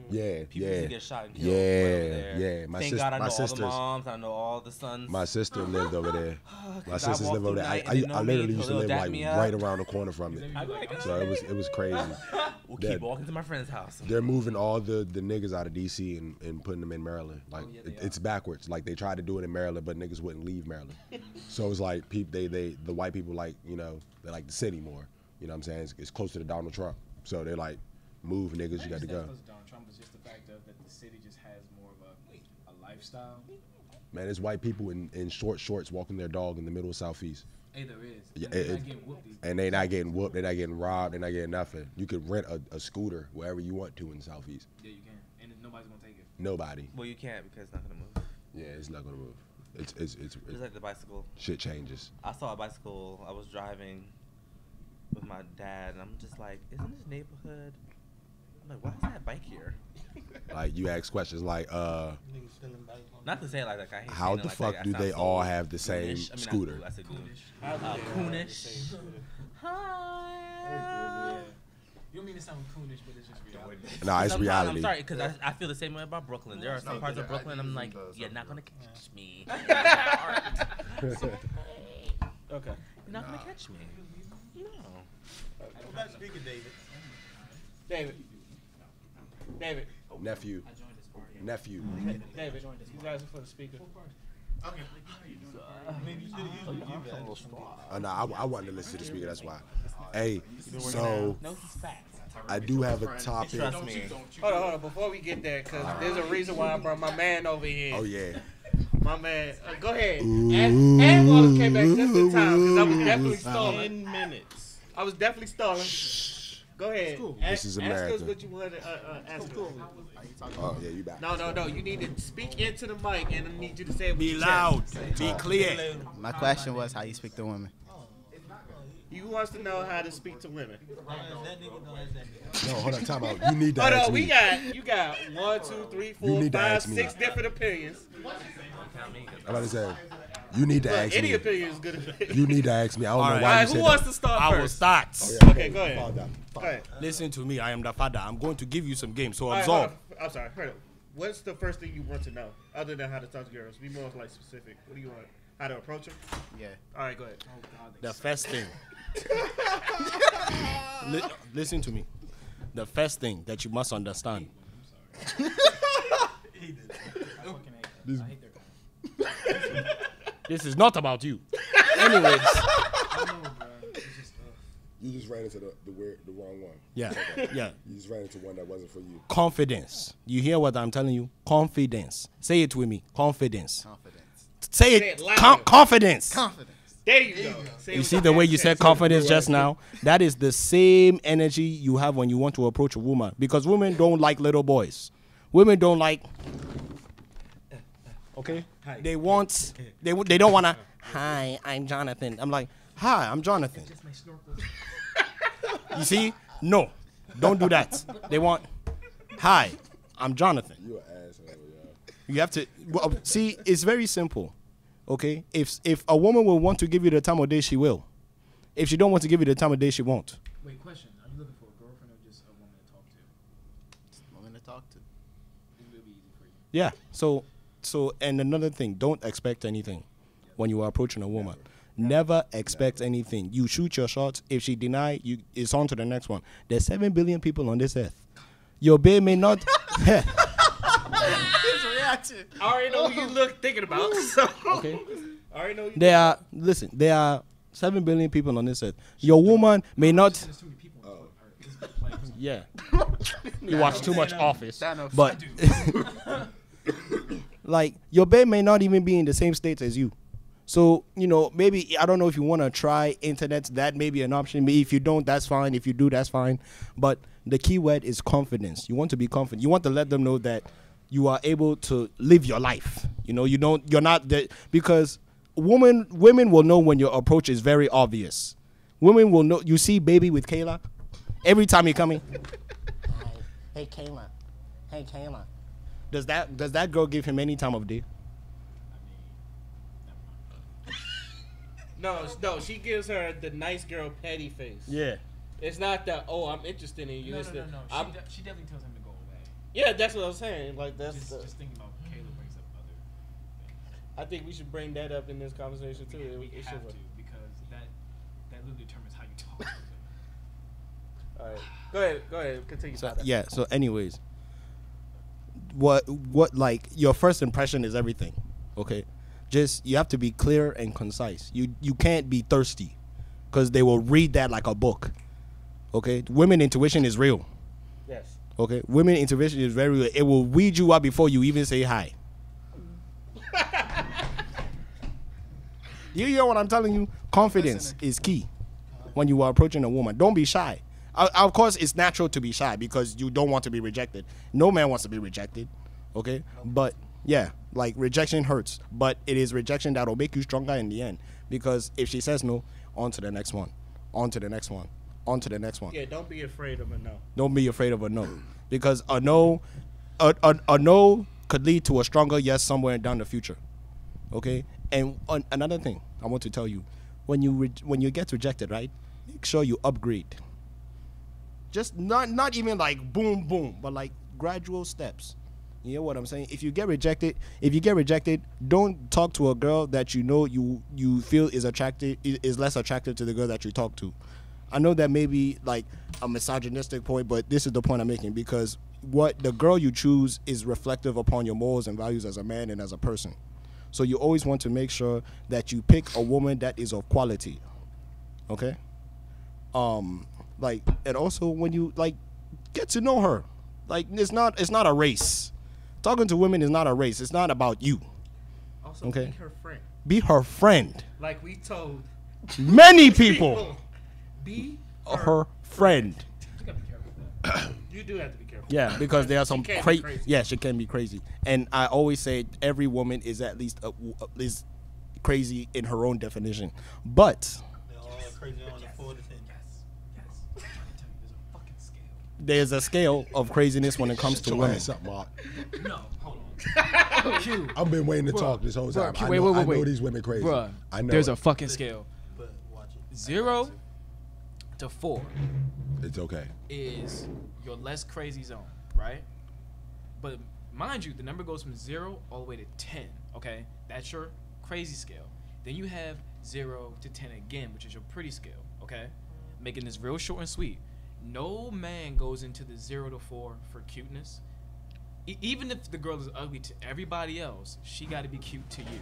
Yeah, People used to yeah. get shot and killed. Yeah, right over there. yeah. My Thank sis- God I know my all the sisters- moms. I know all the sons. My sister lived over there. My I sisters walked live over through there. night I and they know me literally until used to they'll live dap like me up. right around the corner from it. I'd be like, So it was crazy. we'll That- keep walking to my friend's house. They're moving all the niggas out of DC and putting them in Maryland. Like yeah, they it's backwards. Like they tried to do it in Maryland, but niggas wouldn't leave Maryland. So it's like the white people like they like the city more. You know what I'm saying? It's closer to Donald Trump. So they're like, move niggas, you got to go. Donald Trump is just the fact that the city just has more of a lifestyle. Man, there's white people in short shorts walking their dog in the middle of Southeast. Hey, there is. Yeah, They're not getting whooped these and they not getting whooped. They're not getting robbed. They're not getting nothing. You could rent a scooter wherever you want to in the Southeast. Yeah, you can, and nobody's gonna take it. Nobody. Well, you can't because it's not gonna move. Yeah, it's not gonna move. It's Just like the bicycle. shit changes. I saw a bicycle. I was driving with my dad, and I'm just like, "Isn't this neighborhood?" I'm like, "Why is that bike here?" Like you ask questions like, Not to say it like that. I hate how saying it the like fuck that. do I sound they so all have the same goonish. I mean, scooter? I said goonish. Coonish. Hi. You don't mean to sound coonish, but it's just reality. Nah, it's Sometimes reality. I'm sorry, because I feel the same way about Brooklyn. There are some parts of Brooklyn I'm like, you're not gonna catch me. Okay. You're not gonna catch me. No. Go back speaking, David. David. Nephew. Nephew. David. You guys are for the speaker. No, I wanted to listen to the speaker. That's why. Hey, so No, he's fat. I do have a topic. Trust me. Hold on. Before we get there, because there's a reason why I brought my man over here. Oh yeah. My man. Go ahead. And Wallace came back just in time, because I was definitely stalling. 10 minutes. I was definitely stalling. Go ahead. This is Ask America. us what you want to ask us. Oh yeah, you back. No. You need to speak into the mic, and I need you to say it with Be your loud. chest. Be clear. My question was how you speak to women. He wants to know how to speak to women. No, hold on, time out. You need to Hold ask on, me. you got 1, 2, 3, 4, need to 5, ask me. 6 different opinions. I'm about to say, you need to Look, ask any me. opinion is good. You need to ask me. I don't know Alright. why All you right, said who that. wants to start I will first? start. Okay, go ahead. Calm down. Go ahead. Listen to me. I am the father. I'm going to give you some games. So All right, absorb. hold on. I'm sorry. Hold on. What's the first thing you want to know, other than how to talk to girls? Be more like specific. What do you want? How to approach them? Yeah. All right, go ahead. The first thing. Listen to me. The first thing that you must understand. This is not about you. Anyways. You just ran into the wrong one. Yeah. Yeah. You just ran into one that wasn't for you. Confidence. You hear what I'm telling you? Confidence. Say it with me. Confidence. Confidence. Say Say it it. louder. Confidence. Confidence. There you go. Say it You with see your the way chest. you said confidence just now? That is the same energy you have when you want to approach a woman. Because women don't like little boys. Women don't like. Okay? They want. They don't want to. Hi, I'm Jonathan. I'm like, hi, I'm Jonathan. You see? No. Don't do that. They want. Hi, I'm Jonathan. You an asshole, yo. You have to. Well, see, it's very simple. Okay, if a woman will want to give you the time of day, she will. If she don't want to give you the time of day, she won't. Wait, question. Are you looking for a girlfriend or just a woman to talk to? Women to talk to. It will be easy for you. Yeah. So, and another thing, don't expect anything when you are approaching a woman. Never expect anything. You shoot your shots. If she deny, it's on to the next one. There's 7 billion people on this earth. Your babe may not. I already know who you thinking about. So. Okay. I already know. There are 7 billion people on this earth. Your woman may not. There's too many people on the earth. Yeah. You watch too much Office. Thanos. But like your babe may not even be in the same states as you. So, maybe I don't know if you want to try internet, that may be an option. Maybe if you don't, that's fine. If you do, that's fine. But the key word is confidence. You want to be confident. You want to let them know that you are able to live your life. You're not that, because women will know when your approach is very obvious. Women will know. You see baby with Kayla every time you come in. Hey Kayla. Hey Kayla. Does that girl give him any time of day? No, she gives her the nice girl petty face. Yeah. It's not that, I'm interested in you. No. It's She definitely tells him to go away. Yeah, that's what I'm saying. Like, that's Just thinking about Kayla brings up other things. I think we should bring that up in this conversation too. We It have should- to, because that literally determines how you talk to them. All right, go ahead, continue. So, yeah. So, anyways, what like your first impression is everything. Okay, just you have to be clear and concise. You can't be thirsty, because they will read that like a book. Okay, women intuition is real. Yes. Okay, women intuition is very real. It will read you out before you even say hi. You hear what I'm telling you? Confidence is key when you are approaching a woman. Don't be shy. Of course, it's natural to be shy because you don't want to be rejected. No man wants to be rejected, okay? But, yeah, like, rejection hurts. But it is rejection that will make you stronger in the end. Because if she says no, on to the next one. On to the next one. On to the next one. Yeah, don't be afraid of a no. Don't be afraid of a no. Because a no could lead to a stronger yes somewhere down the future, okay? And another thing I want to tell you, when you get rejected, right, make sure you upgrade. Just not even like boom boom, but like gradual steps. You know what I'm saying? If you get rejected, don't talk to a girl that you know you feel is less attractive to the girl that you talk to. I know that may be like a misogynistic point, but this is the point I'm making, because what the girl you choose is reflective upon your morals and values as a man and as a person. So you always want to make sure that you pick a woman that is of quality. Okay? Like, and also when you like get to know her, like it's not a race. Talking to women is not a race. It's not about you. Also, okay? Be her friend. Be her friend. Like we told many people. Be her friend. You gotta be careful. You do have to be careful. Yeah, because there are some crazy. Yeah, she can be crazy. And I always say every woman is at least is crazy in her own definition. But they're all crazy on the 4 to 10. Yes. There's a scale of craziness when it comes to women. Mark. No, hold on. Q. I've been waiting to talk this whole time. Wait. I know these women crazy. Bruh, I know there's it. a fucking scale. But watch it. 0 to 4 It's okay. is your less crazy zone, right? But mind you, the number goes from 0 all the way to 10, okay? That's your crazy scale. Then you have 0 to 10 again, which is your pretty scale, okay? Making this real short and sweet. No man goes into the 0 to 4 for cuteness. Even if the girl is ugly to everybody else, she got to be cute to you,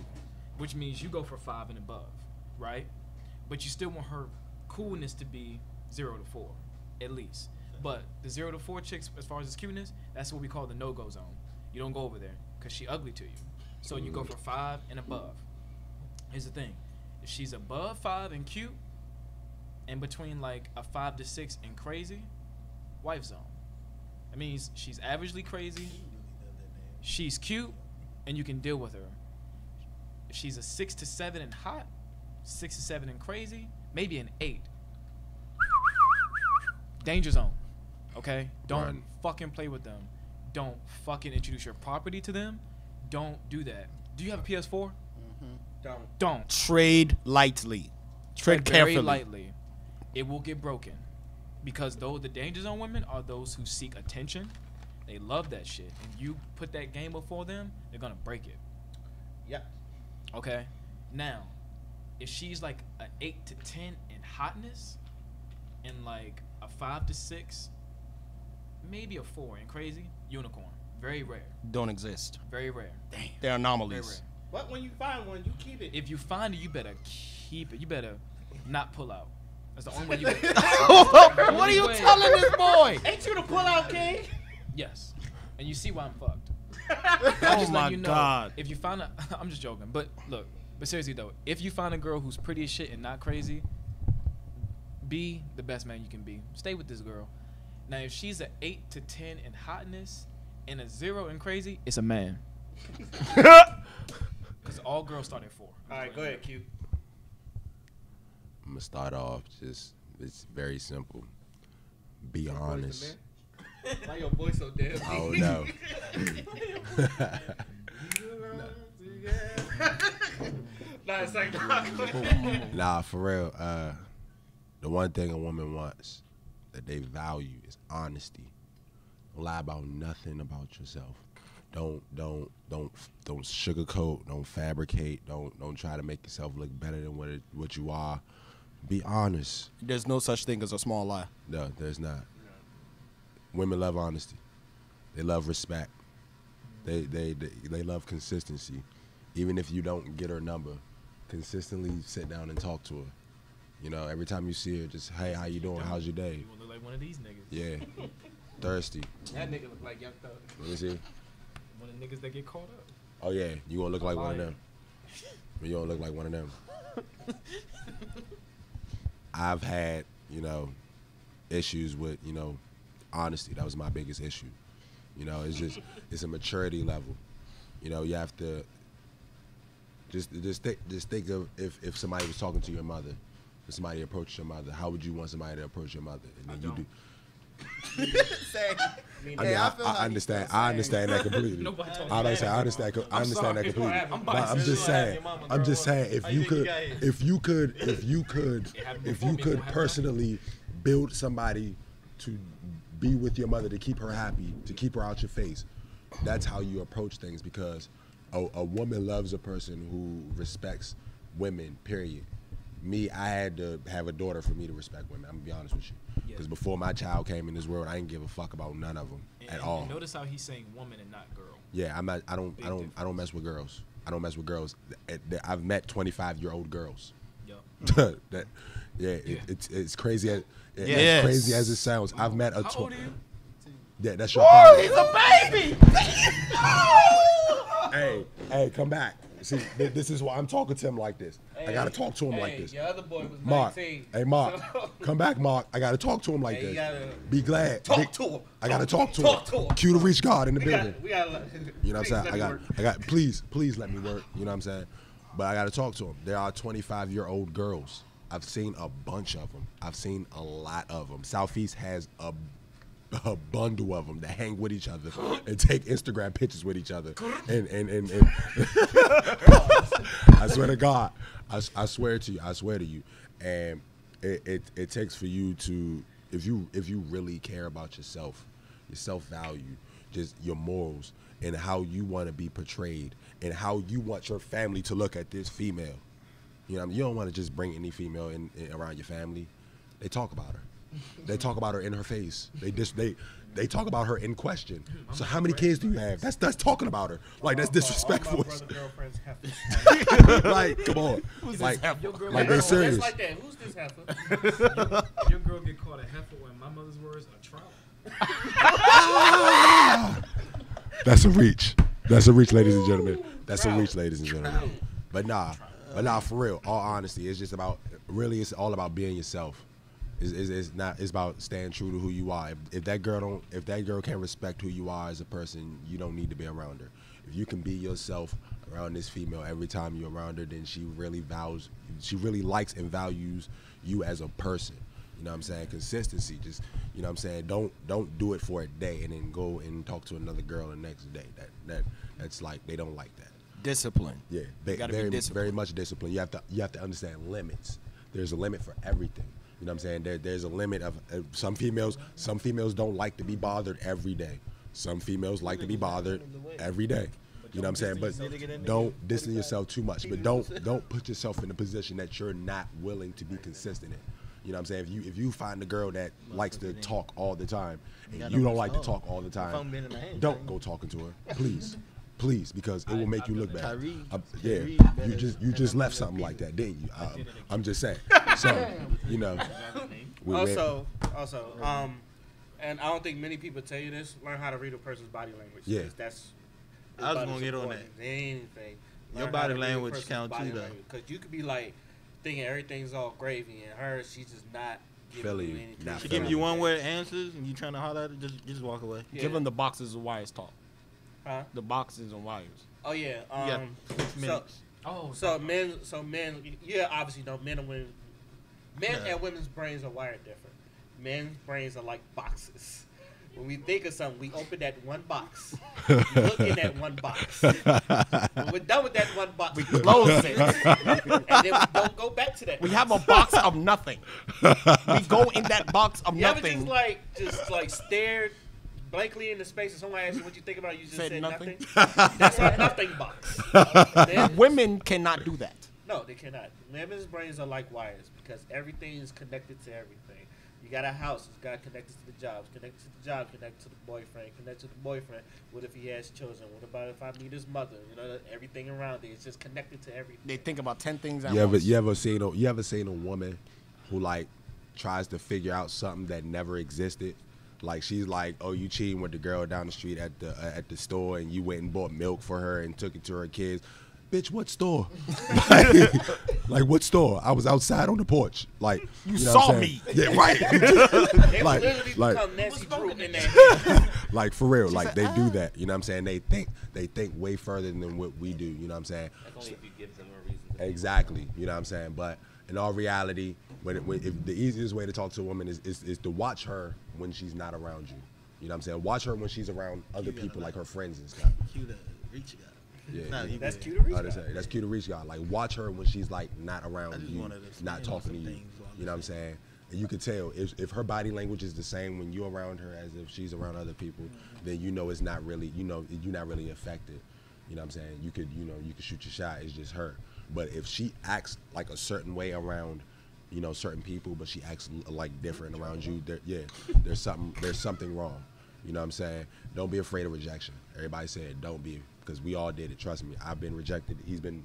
which means you go for 5 and above, right? But you still want her coolness to be 0 to 4, at least. But the 0 to 4 chicks, as far as its cuteness, that's what we call the no-go zone. You don't go over there because she ugly to you. So you go for 5 and above. Here's the thing. If she's above 5 and cute, and between like a 5 to 6 and crazy, wife zone. That means she's averagely crazy, she's cute, and you can deal with her. If she's a 6 to 7 and hot, 6 to 7 and crazy, maybe an 8. Danger zone. Okay? Don't fucking play with them. Don't fucking introduce your property to them. Don't do that. Do you have a PS4? Don't. Trade lightly. Tread carefully. Very lightly. It will get broken. Because though the danger zone women are those who seek attention, they love that shit. And you put that game before them, they're gonna break it. Yep. Okay? Now, if she's like an 8 to 10 in hotness, and like a 5 to 6, maybe a 4 in crazy, unicorn. Very rare. Don't exist. Very rare. Damn. They're anomalies. Very rare. But when you find one, you keep it. If you find it, you better keep it. You better not pull out. That's the only way you What are you telling this boy? Ain't you the pull out king? Yes. And you see why I'm fucked. Oh my God. If you find a, I'm just joking. But look, but seriously though, if you find a girl who's pretty as shit and not crazy, be the best man you can be. Stay with this girl. Now if she's an 8 to 10 in hotness and a 0 in crazy, it's a man. Because all girls start at 4. All right, go ahead, Q. I'm gonna start off it's very simple. Be honest. Why your voice so damn deep? Oh no. Nah, it's like, nah, Nah, for real. The one thing a woman wants that they value is honesty. Don't lie about nothing about yourself. Don't sugarcoat. Don't fabricate. Don't try to make yourself look better than what you are. Be honest. There's no such thing as a small lie. No, there's not. Women love honesty. They love respect. They love consistency. Even if you don't get her number, consistently sit down and talk to her. You know, every time you see her, just, hey, how you doing? How's your day? You wanna look like one of these niggas. Yeah. Thirsty. that nigga look like Young Thug. Let me see. One of the niggas that get caught up. Oh, yeah. You gonna look like one of them. You don't look like one of them. I've had, issues with, honesty. That was my biggest issue. It's a maturity level. You have to just think of if somebody was talking to your mother, if somebody approached your mother, how would you want somebody to approach your mother? And then you do. I understand that completely. I understand that completely. I'm just saying, if you could personally build somebody to be with your mother, to keep her happy, to keep her out your face, that's how you approach things. Because a woman loves a person who respects women. Period. Me, I had to have a daughter for me to respect women. I'm gonna be honest with you. Because before my child came in this world, I didn't give a fuck about none of them at all. And notice how he's saying woman and not girl. Yeah, I don't mess with girls. I don't mess with girls. I've met 25-year-old girls. Yep. It's crazy as crazy as it sounds. I've met a. How old are you? Yeah, that's your problem. He's a baby. Hey, come back. See, this is why I'm talking to him like this. I gotta talk to him like this. Your other boy was Mark, 19. hey Mark, come back, Mark. I gotta talk to him like this. Be glad. Talk to him. I gotta talk to him. Cue the reach guard in the building. We gotta, you know what I'm saying? I got. Please let me work. You know what I'm saying? But I gotta talk to him. There are 25-year-old girls. I've seen a bunch of them. I've seen a lot of them. Southeast has a bundle of them that hang with each other and take Instagram pictures with each other. And I swear to God, I swear to you, and it takes for you to, if you really care about yourself, your self-value, just your morals, and how you want to be portrayed, and how you want your family to look at this female. You don't want to just bring any female in around your family. They talk about her. They talk about her in her face. They talk about her in question. So how many kids do you have? That's talking about her. Like, that's disrespectful. All my brother girlfriends have like, come on. Like they serious. It's like that. Who's this heifer? Your girl get called a heifer, or in my mother's words, a trout. That's a reach. That's a reach, ladies and gentlemen. That's a reach, ladies and gentlemen. But nah, for real. All honesty, it's just about, really, it's all about being yourself. It's about staying true to who you are. If that girl can't respect who you are as a person, you don't need to be around her. If you can be yourself around this female every time you're around her, then she really likes and values you as a person. You know what I'm saying? Consistency. Just, you know what I'm saying? Don't do it for a day and then go and talk to another girl the next day. That's like, they don't like that. Discipline. Yeah, very much discipline. You have to understand limits. There's a limit for everything. You know what I'm saying? There's a limit of some females don't like to be bothered every day. Some females like to be bothered every day. You know what I'm saying? But don't distance yourself too much. But don't put yourself in a position that you're not willing to be consistent in. You know what I'm saying? If you find a girl that likes to talk all the time and you don't like to talk all the time, don't go talking to her. Please, because it will make you look bad. You just left something like that, didn't you? I'm just saying. So, you know. Also, and I don't think many people tell you this, learn how to read a person's body language. Yeah. I was going to get on that. Anything. Your body language counts too, though. Because you could be like thinking everything's all gravy, and her, she's just not giving you anything. She giving you one-word answers, and you trying to holler at her, just walk away. Yeah. Give them the boxes of wires talk. Huh? The boxes and wires. Oh yeah. You got 6 minutes. So men. Yeah, obviously, no, men and women. Men and women's brains are wired different. Men's brains are like boxes. When we think of something, we open that one box. We look in that one box. When we're done with that one box, we close it. And then we don't go back to that We box. have a box of nothing. We go in that box of You ever nothing. just stared blankly into space and someone asked you what you think about it, you just said nothing. That's our nothing box. Women cannot do that. No, they cannot. Women's brains are like wires because everything is connected to everything. You got a house, it's got connected to the jobs, connected to the job, connected to the boyfriend, connected to the boyfriend. What if he has children? What about if I meet his mother? You know, everything around it. It's just connected to everything. They think about 10 things at You once. ever seen a woman who like tries to figure out something that never existed? Like, she's like, oh, you cheating with the girl down the street at the store, and you went and bought milk for her and took it to her kids. bitch, what store? like what store? I was outside on the porch. Like you know saw what I'm me. saying? Yeah, right. They like, literally like, become Nancy Drew in that. like for real, like they do that. You know what I'm saying? They think way further than what we do. You know what I'm saying? That's only if you give them a reason to Exactly. You know what I'm saying? But in all reality, if the easiest way to talk to a woman is to watch her when she's not around you. You know what I'm saying? Watch her when she's around other people, like her friends and stuff. Cue the reach guy. Yeah, Nah, yeah. that's cute to reach. That's cute to reach God. Like watch her when she's like not I around just you, wanted to not stand on talking to some you. things while I'm You know what I'm saying? And you can tell if her body language is the same when you're around her as if she's around other people, then you know it's not really, you know, you're not really affected. You know what I'm saying? You could shoot your shot. It's just her. But if she acts like a certain way around, you know, certain people, but she acts like different around you, there's something wrong. You know what I'm saying? Don't be afraid of rejection. Everybody said don't be, because we all did it. Trust me. I've been rejected. He's been.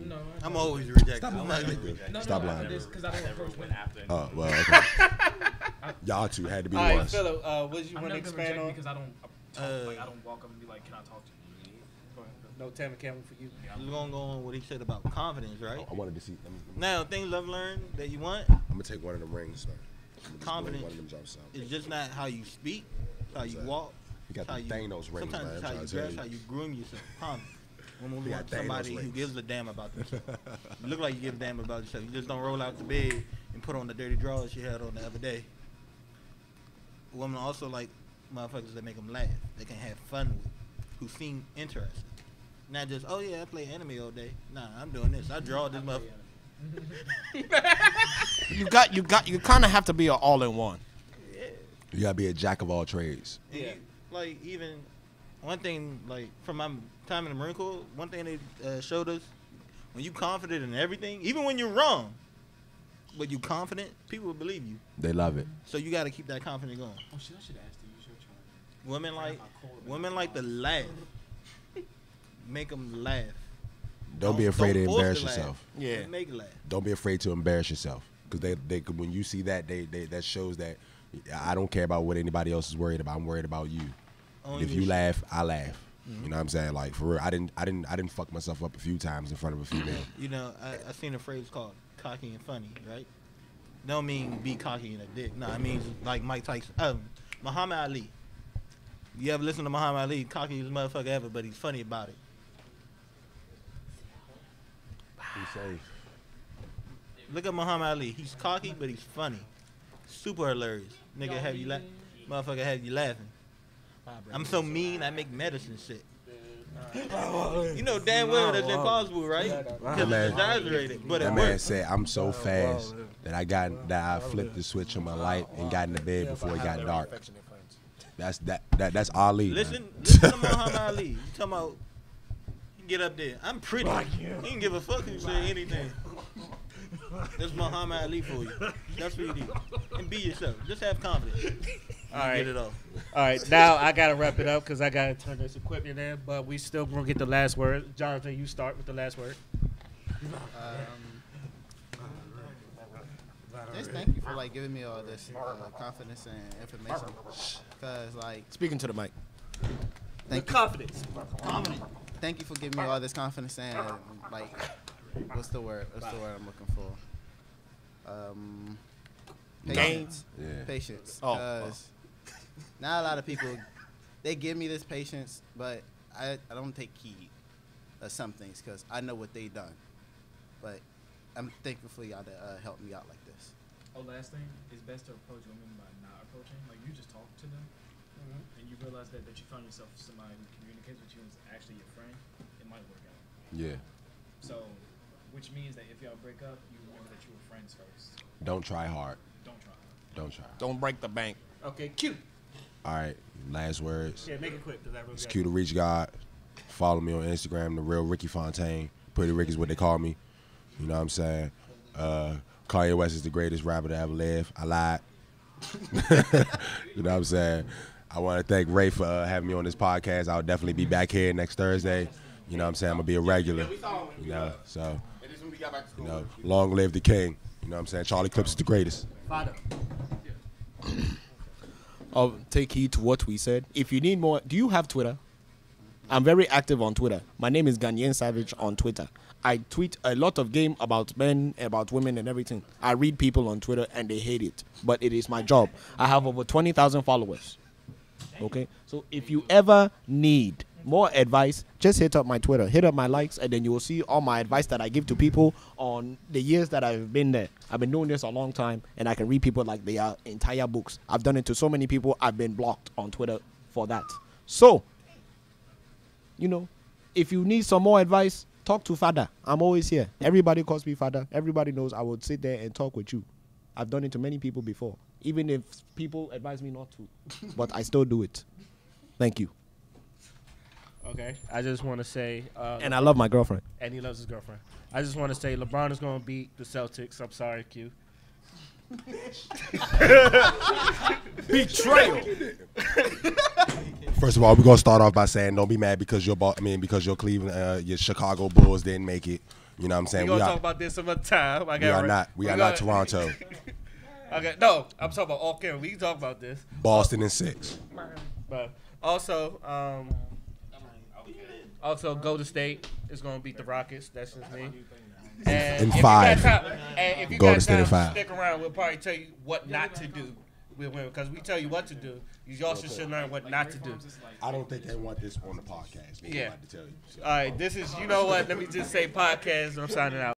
No, I'm always rejected. Stop I'm lying. not gonna- Stop no, lying. Because I don't approach women. after. Oh well, okay. Y'all two had to be All the right, ones. Philip, what did you I've want to never been expand rejected on? because I don't I don't walk up and be like, can I talk to you? Go ahead. No Tammy Campbell for you. We're gonna go on what he said about confidence, right? I wanted to see. Now, things I've learned that you want I'm gonna take one of the rings. So. Confidence. One of them jumps out. is just not how you speak, it's how you walk. You got how the Thanos rings, sometimes man. it's I'm how you trying to tell dress, you. how you groom yourself. Confidence. When we You want got Thanos somebody who rings. gives a damn about themselves. You look like you give a damn about yourself. You just don't roll out the bed and put on the dirty drawers you had on the other day. Women also like motherfuckers that make them laugh. They can have fun with, who seem interested. Not just, oh yeah, I play anime all day. Nah, I'm doing this. I draw this motherfucker. You kind of have to be an all-in-one. You gotta be a jack of all trades. Yeah. Like even one thing, like from my time in the Marine Corps, one thing they showed us, when you confident in everything, even when you're wrong, but you confident, people will believe you. They love it. So you got to keep that confidence going. Oh shit, I should ask you. You should try. Women like to laugh. Make them laugh. Don't be afraid to force embarrass the laugh. yourself. Yeah. Make laugh. Don't be afraid to embarrass yourself, because they when you see that that shows that I don't care about what anybody else is worried about. I'm worried about you. Only If you your laugh, I laugh. You know what I'm saying? Like for real, I didn't fuck myself up a few times in front of a female. You know, I seen a phrase called cocky and funny, right? Don't mean be cocky and a dick. No, it means like Mike Tyson. Muhammad Ali. You ever listen to Muhammad Ali? Cockiest motherfucker ever, but he's funny about it. Be safe. Look at Muhammad Ali. He's cocky, but he's funny. Super hilarious. Nigga have you motherfucker have you laughing. I'm so mean, I make medicine shit. You know damn well that's impossible, right? Because it's exaggerated, but it That man works. said, "I'm so fast that I flipped the switch on my light and got in the bed before it got dark." That's Ali. Listen man. to Muhammad Ali. You talking about you get up there. I'm pretty. He didn't give a fuck who say anything. That's Muhammad Ali for you. That's what you do. And be yourself. Just have confidence. All right. Get it off. All right, now I gotta wrap it up because I gotta turn this equipment in. But we still gonna get the last word. Jonathan, you start with the last word. Just thank you for like giving me all this confidence and information. Cause like Speaking to the mic. Confidence. thank you for giving me all this confidence and like what's the word I'm looking for? Patience. Yeah. Patience. Oh. Cause not a lot of people they give me this patience, but I don't take heed of some things because I know what they done. But I'm thankful for y'all to help me out like this. Oh, last thing, it's best to approach women by not approaching. Like you just talk to them, and you realize that you find yourself somebody who communicates with you and is actually your friend. It might work out. Yeah. So, which means that if y'all break up, you remember that you were friends first. Don't try hard. Don't try. Don't try. Don't break the bank. Okay, cute. All right. Last words. Yeah, make it quick because I really It's got cute to reach God. Follow me on Instagram, the real Ricky Fontaine. Pretty Ricky's what they call me. You know what I'm saying? Kanye West is the greatest rapper to ever live. I lied. You know what I'm saying? I want to thank Ray for having me on this podcast. I'll definitely be back here next Thursday. You know what I'm saying? I'm going to be a regular. You know, so, you know, long live the king. You know what I'm saying? Charlie Clips is the greatest. Take heed to what we said. If you need more, do you have Twitter? I'm very active on Twitter. My name is Ghanaian Savage on Twitter. I tweet a lot of game about men, about women, and everything. I read people on Twitter, and they hate it. But it is my job. I have over 20,000 followers. Okay? So if you ever need more advice, just hit up my Twitter. Hit up my likes, and then you will see all my advice that I give to people on the years that I've been there. I've been doing this a long time, and I can read people like they are entire books. I've done it to so many people. I've been blocked on Twitter for that. So, you know, if you need some more advice, talk to Father. I'm always here. Everybody calls me Father. Everybody knows I would sit there and talk with you. I've done it to many people before, even if people advise me not to. But I still do it. Thank you. Okay, I just want to say... and I love my girlfriend. And he loves his girlfriend. I just want to say LeBron is going to beat the Celtics. I'm sorry, Q. Betrayal. First of all, we're gonna start off by saying don't be mad because because your Cleveland, your Chicago Bulls didn't make it. You know what I'm saying? We're gonna talk about this some other time. We are not Toronto. Okay, no, I'm talking about all camera. We can talk about this. Boston in 6. But also, Golden State is gonna beat the Rockets. That's just me. And in 5. If you Golden got State time in 5. to stick around, we'll probably tell you what not to do. Because we tell you what to do. You also should learn what not to do. I don't think they want this on the podcast. Yeah. To tell you. All right, this is, you know what? Let me just say podcast, and I'm signing out.